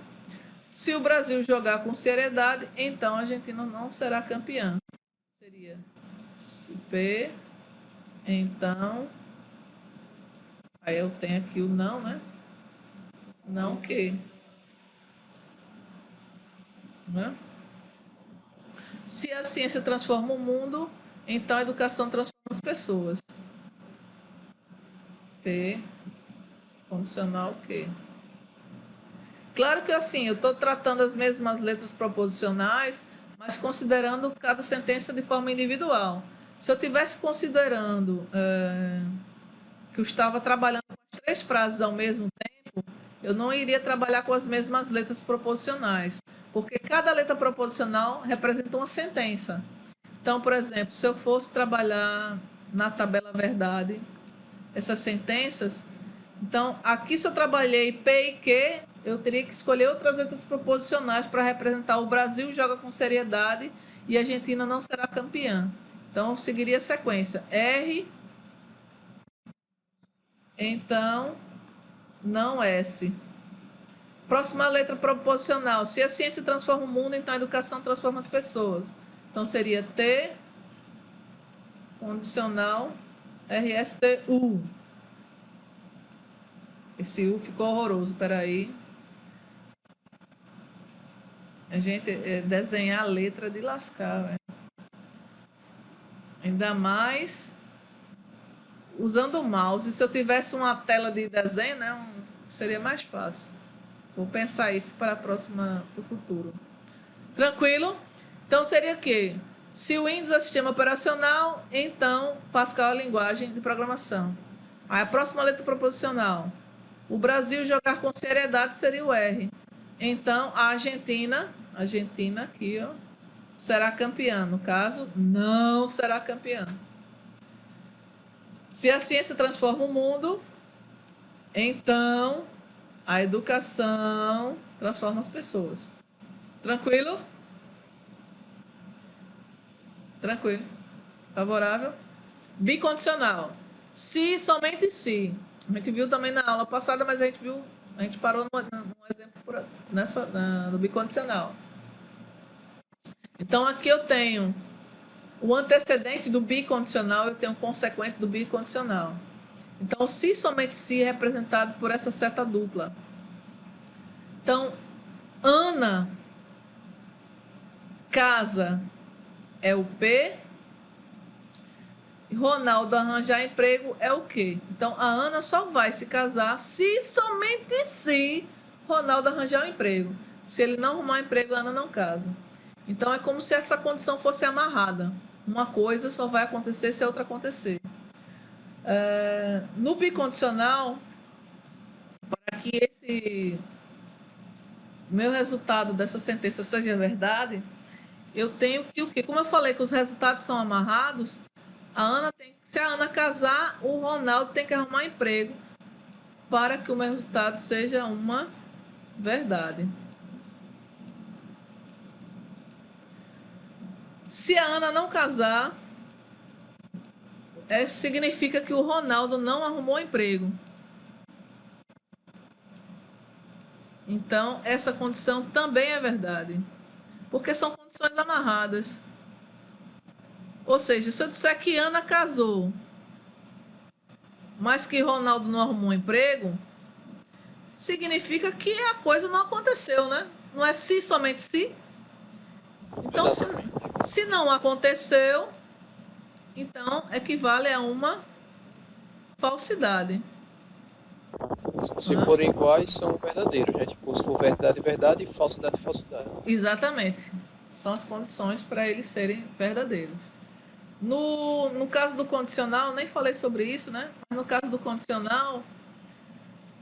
Se o Brasil jogar com seriedade, então a Argentina não será campeã. Seria se P, então... Aí eu tenho aqui o não, né? Não que. Né? Se a ciência transforma o mundo, então a educação transforma as pessoas. P, condicional que. Claro que assim, eu estou tratando as mesmas letras proposicionais, mas considerando cada sentença de forma individual. Se eu estivesse considerando que eu estava trabalhando com as 3 frases ao mesmo tempo, eu não iria trabalhar com as mesmas letras proposicionais, porque cada letra proposicional representa uma sentença. Então, por exemplo, se eu fosse trabalhar na tabela verdade essas sentenças, então aqui se eu trabalhei P e Q, eu teria que escolher outras letras proposicionais para representar o Brasil joga com seriedade e a Argentina não será campeã. Então, eu seguiria a sequência. R, então, não S. Próxima letra proposicional. Se a ciência transforma o mundo, então a educação transforma as pessoas. Então, seria T, condicional, RSTU. Esse U ficou horroroso, peraí. A gente desenhar a letra de lascar, velho. Ainda mais usando o mouse. Se eu tivesse uma tela de desenho, né, seria mais fácil. Vou pensar isso para o futuro. Tranquilo? Então seria o quê? Se o Windows é sistema operacional, então Pascal é linguagem de programação. Aí a próxima letra proposicional. O Brasil jogar com seriedade seria o R. Então a Argentina aqui, ó, será campeã. No caso, não será campeã. Se a ciência transforma o mundo, então a educação transforma as pessoas. Tranquilo? Tranquilo. Favorável? Bicondicional. Se, somente se. A gente viu também na aula passada, mas a gente parou no exemplo no bicondicional. Então, aqui eu tenho o antecedente do bicondicional, eu tenho o consequente do bicondicional. Então, se, somente se, é representado por essa seta dupla. Então, Ana, casa, é o P. Ronaldo, arranjar emprego, é o quê? Então, a Ana só vai se casar se, somente se, Ronaldo arranjar um emprego. Se ele não arrumar um emprego, a Ana não casa. Então, é como se essa condição fosse amarrada. Uma coisa só vai acontecer se a outra acontecer. No bicondicional, para que esse meu resultado dessa sentença seja verdade, eu tenho que o quê? Como eu falei que os resultados são amarrados, se a Ana casar, o Ronaldo tem que arrumar emprego para que o meu resultado seja uma verdade. Se a Ana não casar, significa que o Ronaldo não arrumou emprego. Então, essa condição também é verdade. Porque são condições amarradas. Ou seja, se eu disser que Ana casou, mas que Ronaldo não arrumou um emprego, significa que a coisa não aconteceu, né? Não é se, somente se. Então, se não aconteceu, então equivale a uma falsidade. Se forem iguais, são verdadeiros, né? Tipo, se for verdade, verdade, e falsidade, falsidade. Exatamente. São as condições para eles serem verdadeiros. No caso do condicional, nem falei sobre isso, né? Mas no caso do condicional,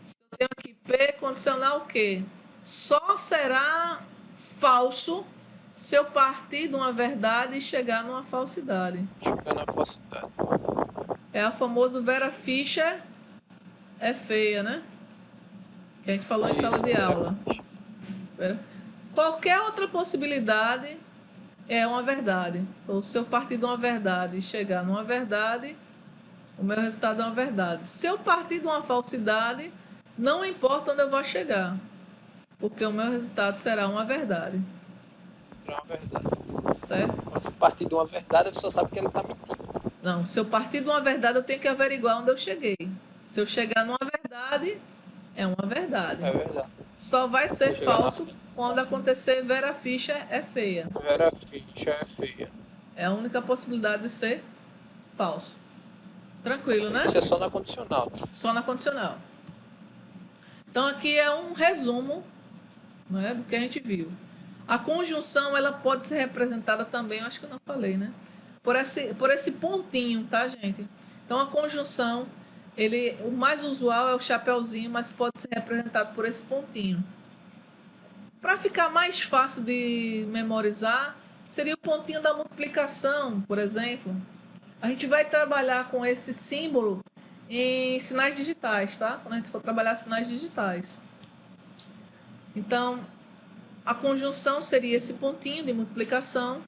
se eu tenho aqui P, condicional o quê? Só será falso se eu partir de uma verdade e chegar numa falsidade. Chegar na falsidade. É a famosa Vera Fischer é feia, né? Que a gente falou em sala de aula. Qualquer outra possibilidade é uma verdade. Então, se eu partir de uma verdade e chegar numa verdade, o meu resultado é uma verdade. Se eu partir de uma falsidade, não importa onde eu vou chegar, porque o meu resultado será uma verdade. Será uma verdade. Certo? Mas se partir de uma verdade, a pessoa sabe que ele está mentindo. Não, se eu partir de uma verdade, eu tenho que averiguar onde eu cheguei. Se eu chegar numa verdade, é uma verdade. É verdade. Só vai ser falso quando acontecer Vera Fischer é feia. Vera Fischer é feia. É a única possibilidade de ser falso. Tranquilo, né? Isso é só na condicional. Só na condicional. Então aqui é um resumo, né, do que a gente viu. A conjunção, ela pode ser representada também, eu acho que eu não falei, né? Por esse pontinho, tá, gente? Então a conjunção, o mais usual é o chapeuzinho, mas pode ser representado por esse pontinho. Para ficar mais fácil de memorizar, seria o pontinho da multiplicação, por exemplo. A gente vai trabalhar com esse símbolo em sinais digitais, tá? Quando a gente for trabalhar sinais digitais. Então, a conjunção seria esse pontinho de multiplicação.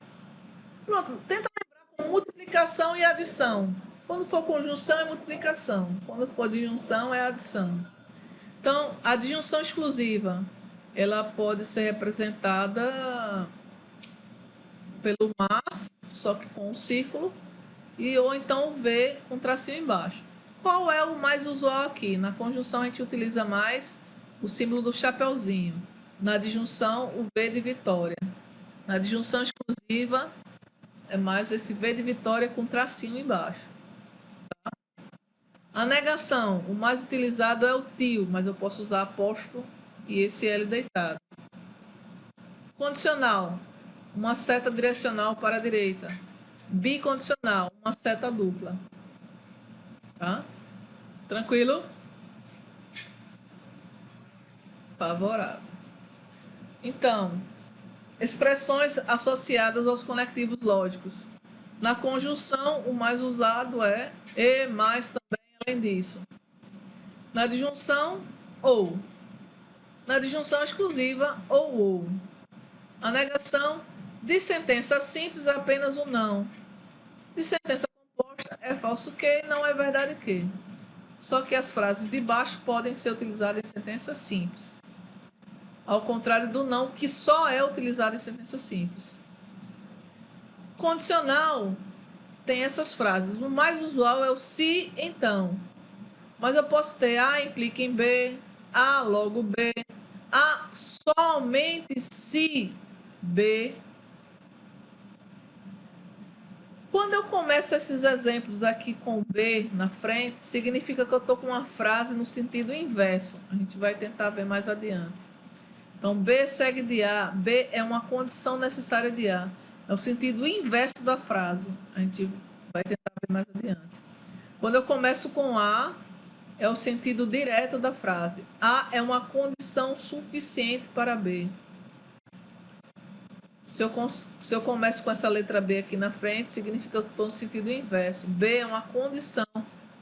Pronto, tenta lembrar com multiplicação e adição. Quando for conjunção é multiplicação. Quando for disjunção é adição. Então, a disjunção exclusiva, ela pode ser representada pelo mais, só que com um círculo, ou então o V com tracinho embaixo. Qual é o mais usual aqui? Na conjunção a gente utiliza mais o símbolo do chapeuzinho. Na disjunção, o V de vitória. Na disjunção exclusiva, é mais esse V de vitória com tracinho embaixo. Tá? A negação, o mais utilizado é o tio, mas eu posso usar apóstrofo e esse L deitado. Condicional, uma seta direcional para a direita. Bicondicional, uma seta dupla. Tá? Tranquilo? Favorável. Então, expressões associadas aos conectivos lógicos. Na conjunção, o mais usado é e, mais também, além disso. Na disjunção, ou. Na disjunção exclusiva, ou. A negação, de sentença simples, apenas o não. De sentença composta, é falso que, não é verdade que. Só que as frases de baixo podem ser utilizadas em sentença simples. Ao contrário do não, que só é utilizado em sentença simples. Condicional tem essas frases. O mais usual é o se, então. Mas eu posso ter A implica em B, A logo B, A somente se B. Quando eu começo esses exemplos aqui com B na frente, significa que eu estou com uma frase no sentido inverso. A gente vai tentar ver mais adiante. Então, B segue de A. B é uma condição necessária de A. É o sentido inverso da frase. A gente vai tentar ver mais adiante. Quando eu começo com A, é o sentido direto da frase. A é uma condição suficiente para B. Se eu começo com essa letra B aqui na frente, significa que eu estou no sentido inverso. B é uma condição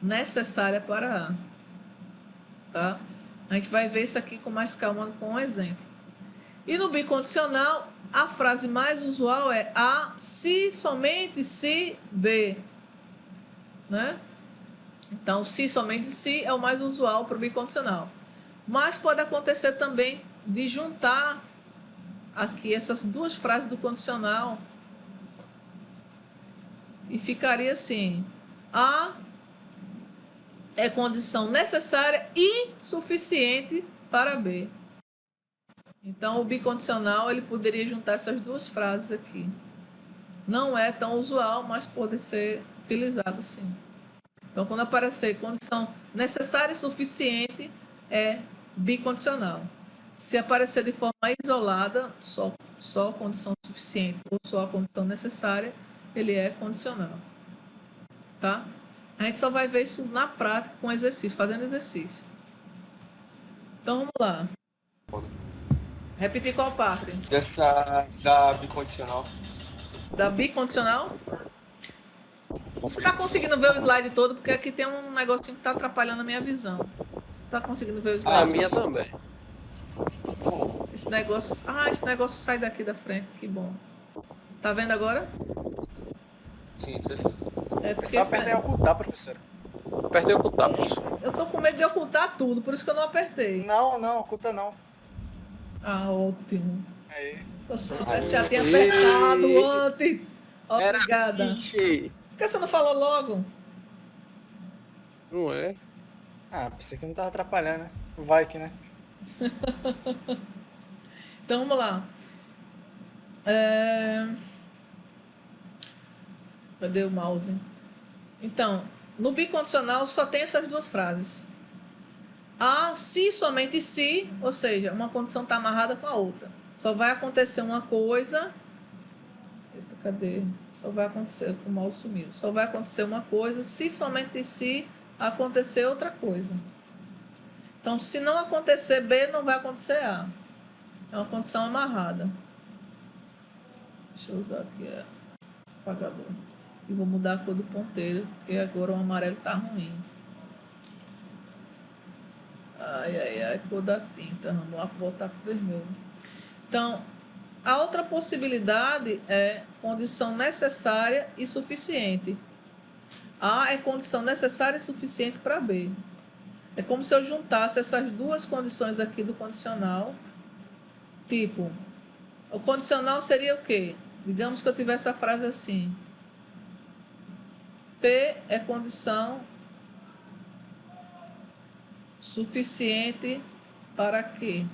necessária para A. Tá? A gente vai ver isso aqui com mais calma com um exemplo. E no bicondicional, a frase mais usual é A se, somente se, B. Né? Então, se, somente se é o mais usual para o bicondicional. Mas pode acontecer também de juntar aqui essas duas frases do condicional E ficaria assim: A é condição necessária e suficiente para B. Então, o bicondicional ele poderia juntar essas duas frases aqui. Não é tão usual, mas pode ser utilizado sim. Então, quando aparecer condição necessária e suficiente, é bicondicional. Se aparecer de forma isolada, só condição suficiente ou só a condição necessária, ele é condicional. Tá? A gente só vai ver isso na prática com exercício, fazendo exercício. Então, vamos lá. Repetir qual parte? Da bicondicional. Da bicondicional? Você está conseguindo ver o slide todo? Porque aqui tem um negocinho que está atrapalhando a minha visão. Você está conseguindo ver o slide? A minha também. Esse negócio sai daqui da frente. Que bom. Tá vendo agora? Sim, precisa. É só apertar e ocultar, professora. Apertei o ocultar, professor. Eu tô com medo de ocultar tudo, por isso que eu não apertei. Não, oculta não. Ah, ótimo. Aí. Eu soubesse, já tinha apertado antes. Obrigada. Ixi, Por que você não falou logo? não é? Ah, pensei que não tava atrapalhando, né? Vai que, né? Então, vamos lá. Cadê o mouse? Então, no bicondicional só tem essas duas frases. A, se, somente se, ou seja, uma condição está amarrada com a outra. Só vai acontecer uma coisa. Eita, cadê? Só vai acontecer, o mouse sumiu. Só vai acontecer uma coisa, se somente se acontecer outra coisa. Então, se não acontecer B, não vai acontecer A. É uma condição amarrada. Deixa eu usar aqui apagador. E vou mudar a cor do ponteiro, porque agora o amarelo está ruim. Ai, cor da tinta. Vamos lá voltar para o vermelho. Então, a outra possibilidade é condição necessária e suficiente. A é condição necessária e suficiente para B. É como se eu juntasse essas duas condições aqui do condicional. Tipo, o condicional seria o quê? Digamos que eu tivesse a frase assim. P é condição suficiente para quê?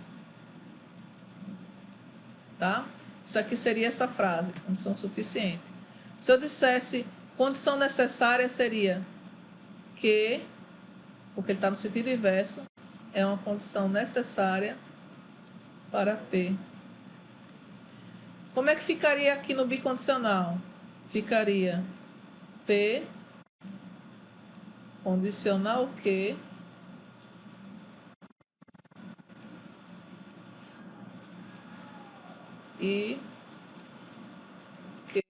Tá? Isso aqui seria essa frase, condição suficiente. Se eu dissesse condição necessária, seria que, porque ele está no sentido inverso, é uma condição necessária para P. Como é que ficaria aqui no bicondicional? Ficaria P condicional que e que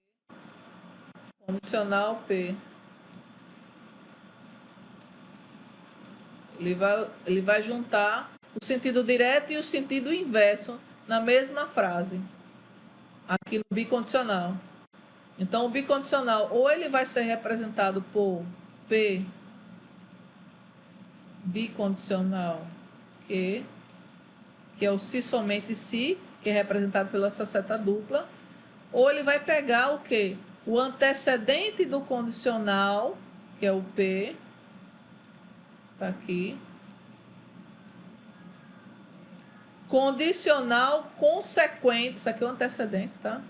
condicional P. Ele vai juntar o sentido direto e o sentido inverso na mesma frase. Aqui no bicondicional. Então, o bicondicional, ou ele vai ser representado por P bicondicional que é o se somente se, que é representado pela essa seta dupla, ou ele vai pegar o quê? O antecedente do condicional, que é o P, tá aqui, condicional consequente, isso aqui é o antecedente, tá?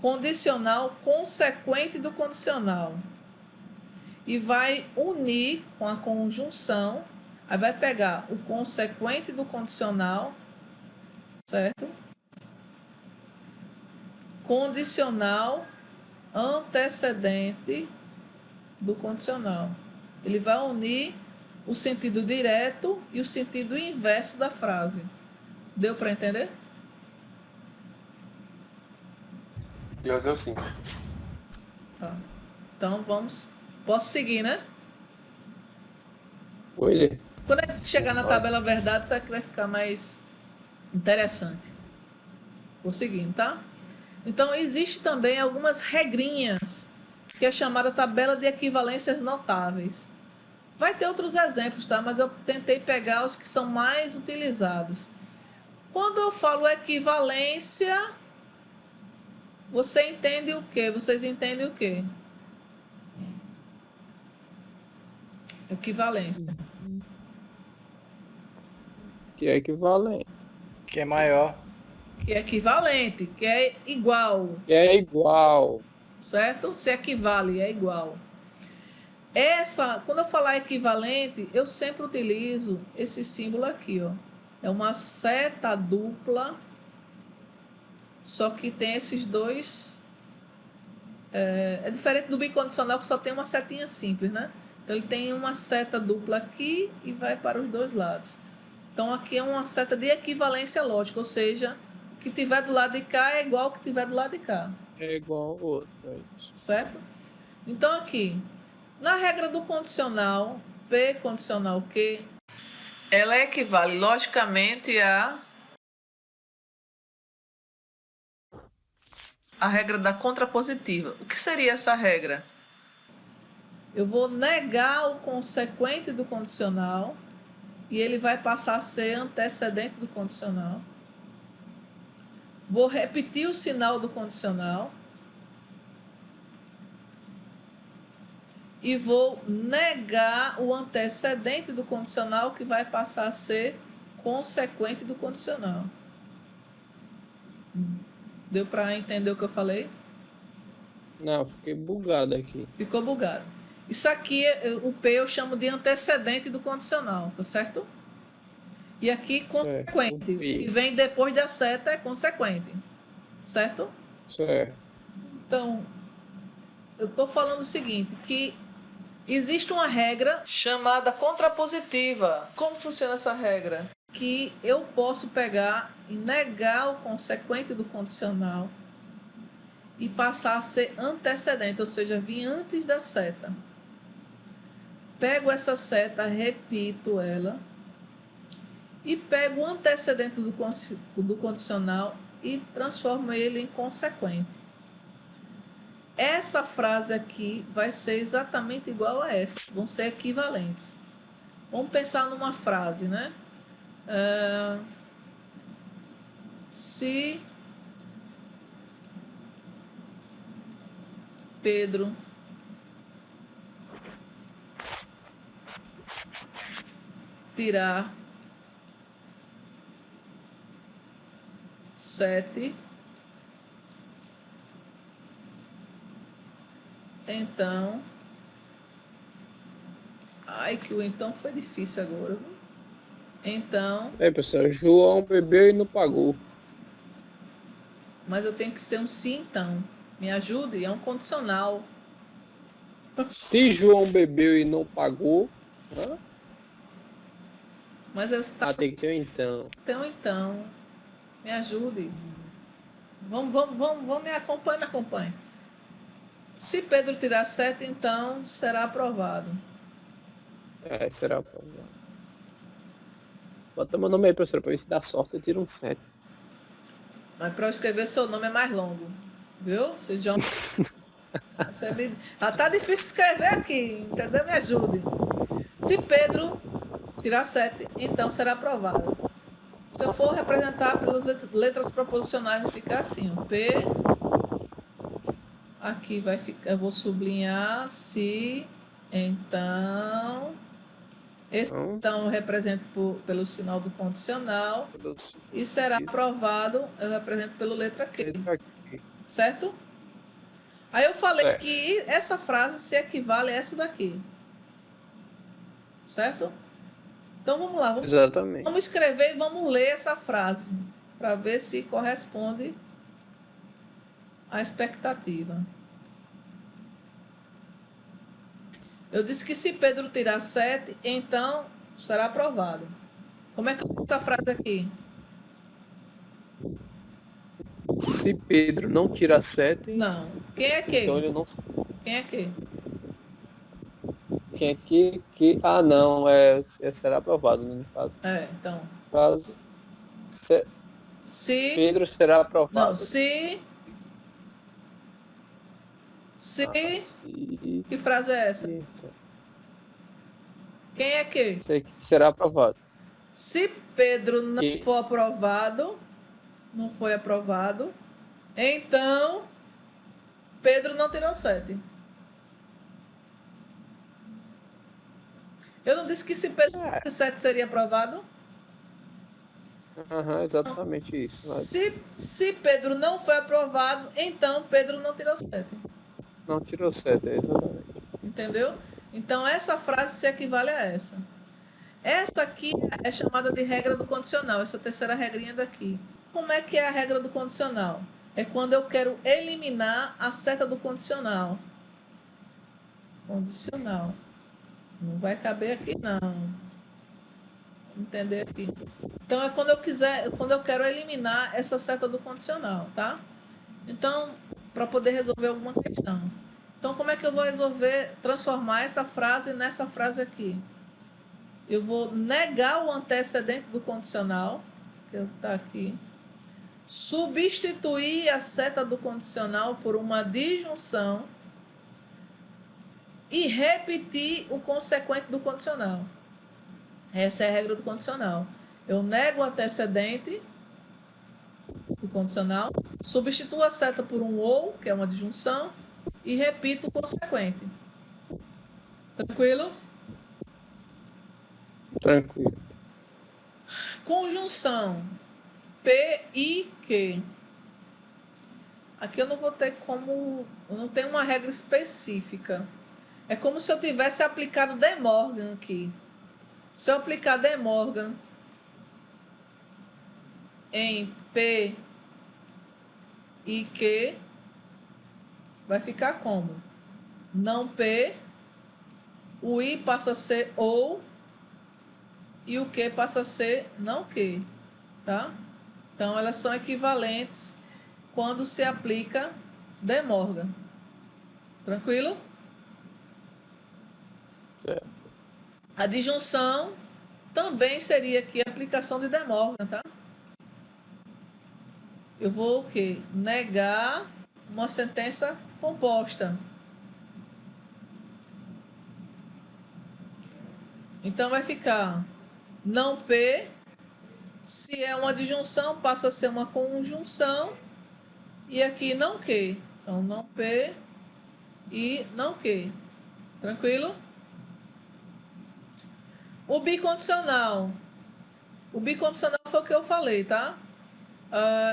Condicional consequente do condicional. E vai unir com a conjunção, aí vai pegar o consequente do condicional, certo? Condicional antecedente do condicional. Ele vai unir o sentido direto e o sentido inverso da frase. Deu para entender? Deu sim. Tá. Então vamos. Posso seguir, né? Oi. Quando a gente chegar na tabela verdade, isso aqui vai ficar mais interessante. Vou seguindo, tá? Então, existe também algumas regrinhas, que é chamada tabela de equivalências notáveis. Vai ter outros exemplos, tá? Mas eu tentei pegar os que são mais utilizados. Quando eu falo equivalência, você entende o quê? Vocês entendem o quê? Equivalência. Que é equivalente. Que é maior. Que é equivalente, que é igual, Que é igual. certo? Se equivale, é igual. Quando eu falar equivalente, eu sempre utilizo esse símbolo aqui, ó. É uma seta dupla, só que tem esses dois. É diferente do bicondicional, que só tem uma setinha simples, né? Então ele tem uma seta dupla aqui e vai para os dois lados. Então aqui é uma seta de equivalência lógica, ou seja, o que tiver do lado de cá é igual ao que tiver do lado de cá. É igual ao outro. É isso. Certo? Então aqui, na regra do condicional, P condicional Q, ela equivale logicamente a regra da contrapositiva. O que seria essa regra? Eu vou negar o consequente do condicional e ele vai passar a ser antecedente do condicional. Vou repetir o sinal do condicional e vou negar o antecedente do condicional, que vai passar a ser consequente do condicional. Deu para entender o que eu falei? Não, fiquei bugado aqui. Ficou bugado. Isso aqui, o P eu chamo de antecedente do condicional, tá certo? E aqui, consequente. O P. E vem depois da seta é consequente. Certo? Certo. Então, eu estou falando o seguinte, que existe uma regra chamada contrapositiva. Como funciona essa regra? Que eu posso pegar e negar o consequente do condicional e passar a ser antecedente, ou seja, vir antes da seta. Pego essa seta, repito ela e pego o antecedente do condicional e transformo ele em consequente. Essa frase aqui vai ser exatamente igual a essa, vão ser equivalentes. Vamos pensar numa frase, né? Se Pedro tirar 7, então... Ai, que o então foi difícil agora. Então... Aí, pessoal, João bebeu e não pagou. Mas eu tenho que ser um sim, então. Me ajude, é um condicional. Se João bebeu e não pagou, né? Mas eu está... Tem que ter um então. Então, me ajude. Vamos, me acompanhe. Se Pedro tirar 7, então será aprovado. Será aprovado. Bota meu nome aí, professor, pra ver se dá sorte eu tiro um 7. Mas para eu escrever seu nome é mais longo. Viu? Você já tá difícil escrever aqui, entendeu? Me ajude. Se Pedro tirar 7, então será aprovado. Se eu for representar pelas letras proposicionais, vai ficar assim, ó. P. Aqui vai ficar, eu vou sublinhar se, então. Esse então eu represento pelo sinal do condicional. E será aprovado, eu represento pela letra Q. Certo? Aí eu falei que essa frase se equivale a essa daqui. Certo? Então vamos lá. Exatamente. Vamos escrever e vamos ler essa frase para ver se corresponde à expectativa. Eu disse que se Pedro tirar 7, então será aprovado. Como é que eu faço essa frase aqui? Se Pedro não tirar 7... Não. Quem é que? Então ele não... Quem é que? Quem é que... Ah, não. Será aprovado, no caso. Então. No caso... Se... Pedro será aprovado. Não, se... Que frase é essa? Quem é que? Será aprovado. Se Pedro não for aprovado, não foi aprovado, então Pedro não tirou 7. Eu não disse que se Pedro tivesse 7 seria aprovado? Aham, exatamente isso. Se Pedro não foi aprovado, então Pedro não tirou 7. Não tirou 7, exatamente. Entendeu? Então essa frase se equivale a essa. Essa aqui é chamada de regra do condicional, essa terceira regrinha daqui. Como é que é a regra do condicional? É quando eu quero eliminar a seta do condicional. Condicional. Não vai caber aqui, não. Entender aqui. Então é quando eu quero eliminar essa seta do condicional, tá? Então, para poder resolver alguma questão. Então, como é que eu vou transformar essa frase nessa frase aqui? Eu vou negar o antecedente do condicional, que está aqui, substituir a seta do condicional por uma disjunção e repetir o consequente do condicional. Essa é a regra do condicional. Eu nego o antecedente do condicional, substituo a seta por um ou, que é uma disjunção, e repito o consequente. Tranquilo? Tranquilo. Conjunção P e Q. Aqui eu não vou ter como... Eu não tenho uma regra específica. É como se eu tivesse aplicado De Morgan aqui. Se eu aplicar De Morgan em P e Q, vai ficar como? Não P, o I passa a ser ou e o Q passa a ser não Q, tá? Então, elas são equivalentes quando se aplica De Morgan. Tranquilo? Certo. A disjunção também seria aqui a aplicação de De Morgan, tá? Eu vou o quê? Negar uma sentença composta. Então vai ficar não P, se é uma disjunção, passa a ser uma conjunção, e aqui não Q. Então não P e não Q. Tranquilo? O bicondicional. O bicondicional foi o que eu falei, tá?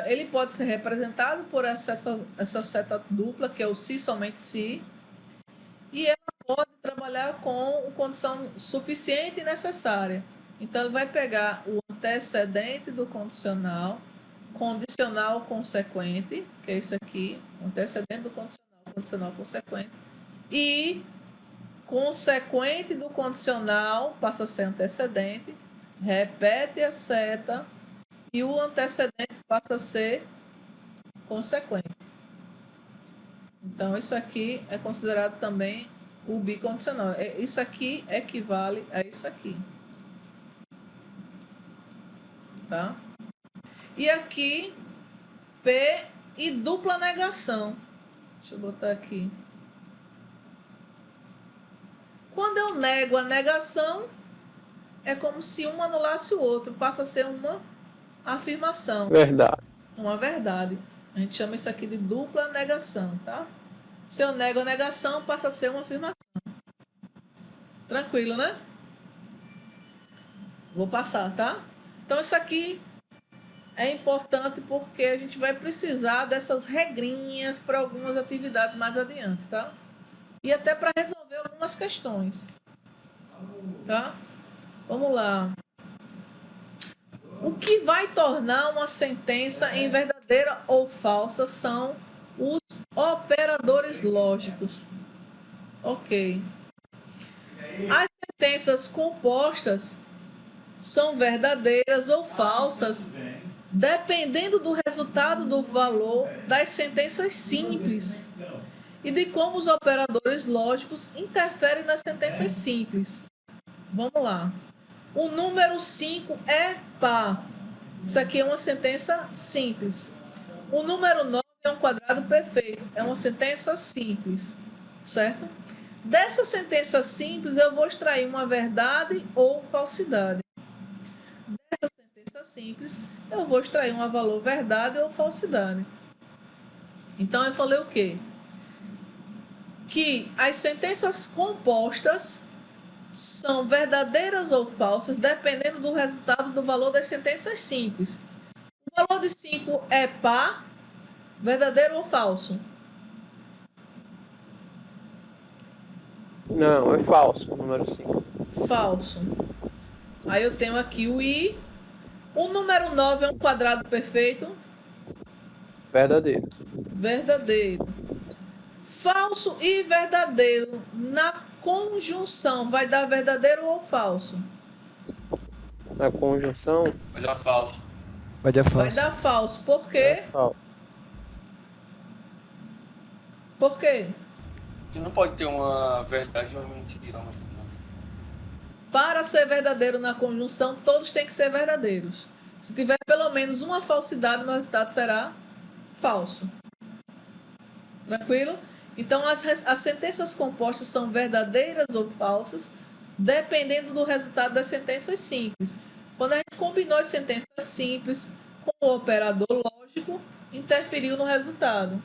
Ele pode ser representado por essa seta dupla, que é o se somente se, e ela pode trabalhar com condição suficiente e necessária. Então, ele vai pegar o antecedente do condicional, condicional consequente, que é isso aqui, antecedente do condicional, condicional consequente, e consequente do condicional passa a ser antecedente, repete a seta, e o antecedente passa a ser consequente. Então, isso aqui é considerado também o bicondicional. Isso aqui equivale a isso aqui. Tá? E aqui, P e dupla negação. Deixa eu botar aqui. Quando eu nego a negação, é como se um anulasse o outro. Passa a ser uma afirmação. Verdade. Uma verdade. A gente chama isso aqui de dupla negação, tá? Se eu nego a negação, passa a ser uma afirmação. Tranquilo, né? Vou passar, tá? Então, isso aqui é importante porque a gente vai precisar dessas regrinhas para algumas atividades mais adiante, tá? E até para resolver algumas questões. Tá? Vamos lá. O que vai tornar uma sentença em verdadeira ou falsa são os operadores lógicos. Ok. As sentenças compostas são verdadeiras ou falsas dependendo do resultado do valor das sentenças simples e de como os operadores lógicos interferem nas sentenças simples. Vamos lá. O número 5 é par. Isso aqui é uma sentença simples. O número 9 é um quadrado perfeito. É uma sentença simples. Certo? Dessa sentença simples, eu vou extrair uma verdade ou falsidade. Dessa sentença simples, eu vou extrair um valor verdade ou falsidade. Então, eu falei o quê? Que as sentenças compostas são verdadeiras ou falsas, dependendo do resultado do valor das sentenças simples. O valor de 5 é par, verdadeiro ou falso? Não, é falso, número 5. Falso. Aí eu tenho aqui o I. O número 9 é um quadrado perfeito? Verdadeiro. Verdadeiro. Falso e verdadeiro na conjunção vai dar verdadeiro ou falso? Na conjunção, Vai dar falso. Vai dar Vai falso. dar falso. Por quê? é falso. Por quê? Porque não pode ter uma verdade e uma mentira. Para ser verdadeiro na conjunção, todos têm que ser verdadeiros. Se tiver pelo menos uma falsidade, o resultado será falso. Tranquilo? Então, as sentenças compostas são verdadeiras ou falsas, dependendo do resultado das sentenças simples. Quando a gente combinou as sentenças simples com o operador lógico, interferiu no resultado.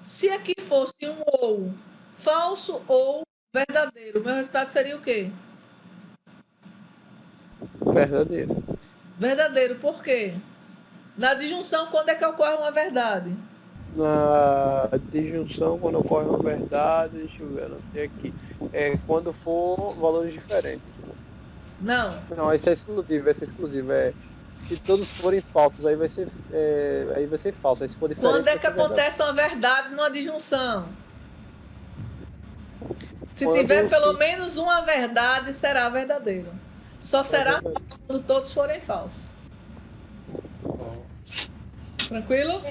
Se aqui fosse um ou, falso ou verdadeiro, o meu resultado seria o quê? Verdadeiro. Verdadeiro, por quê? Na disjunção, quando é que ocorre uma verdade? Na disjunção, quando ocorre uma verdade, deixa eu ver, anotei aqui. É quando for valores diferentes. Não. Não, esse é exclusivo, se todos forem falsos, aí vai ser falso. Aí se for diferente, Quando é que vai ser verdade. acontece uma verdade numa disjunção? Se Quando tiver pelo se- menos uma verdade, será verdadeiro. Só será falso quando todos forem falsos. Tranquilo?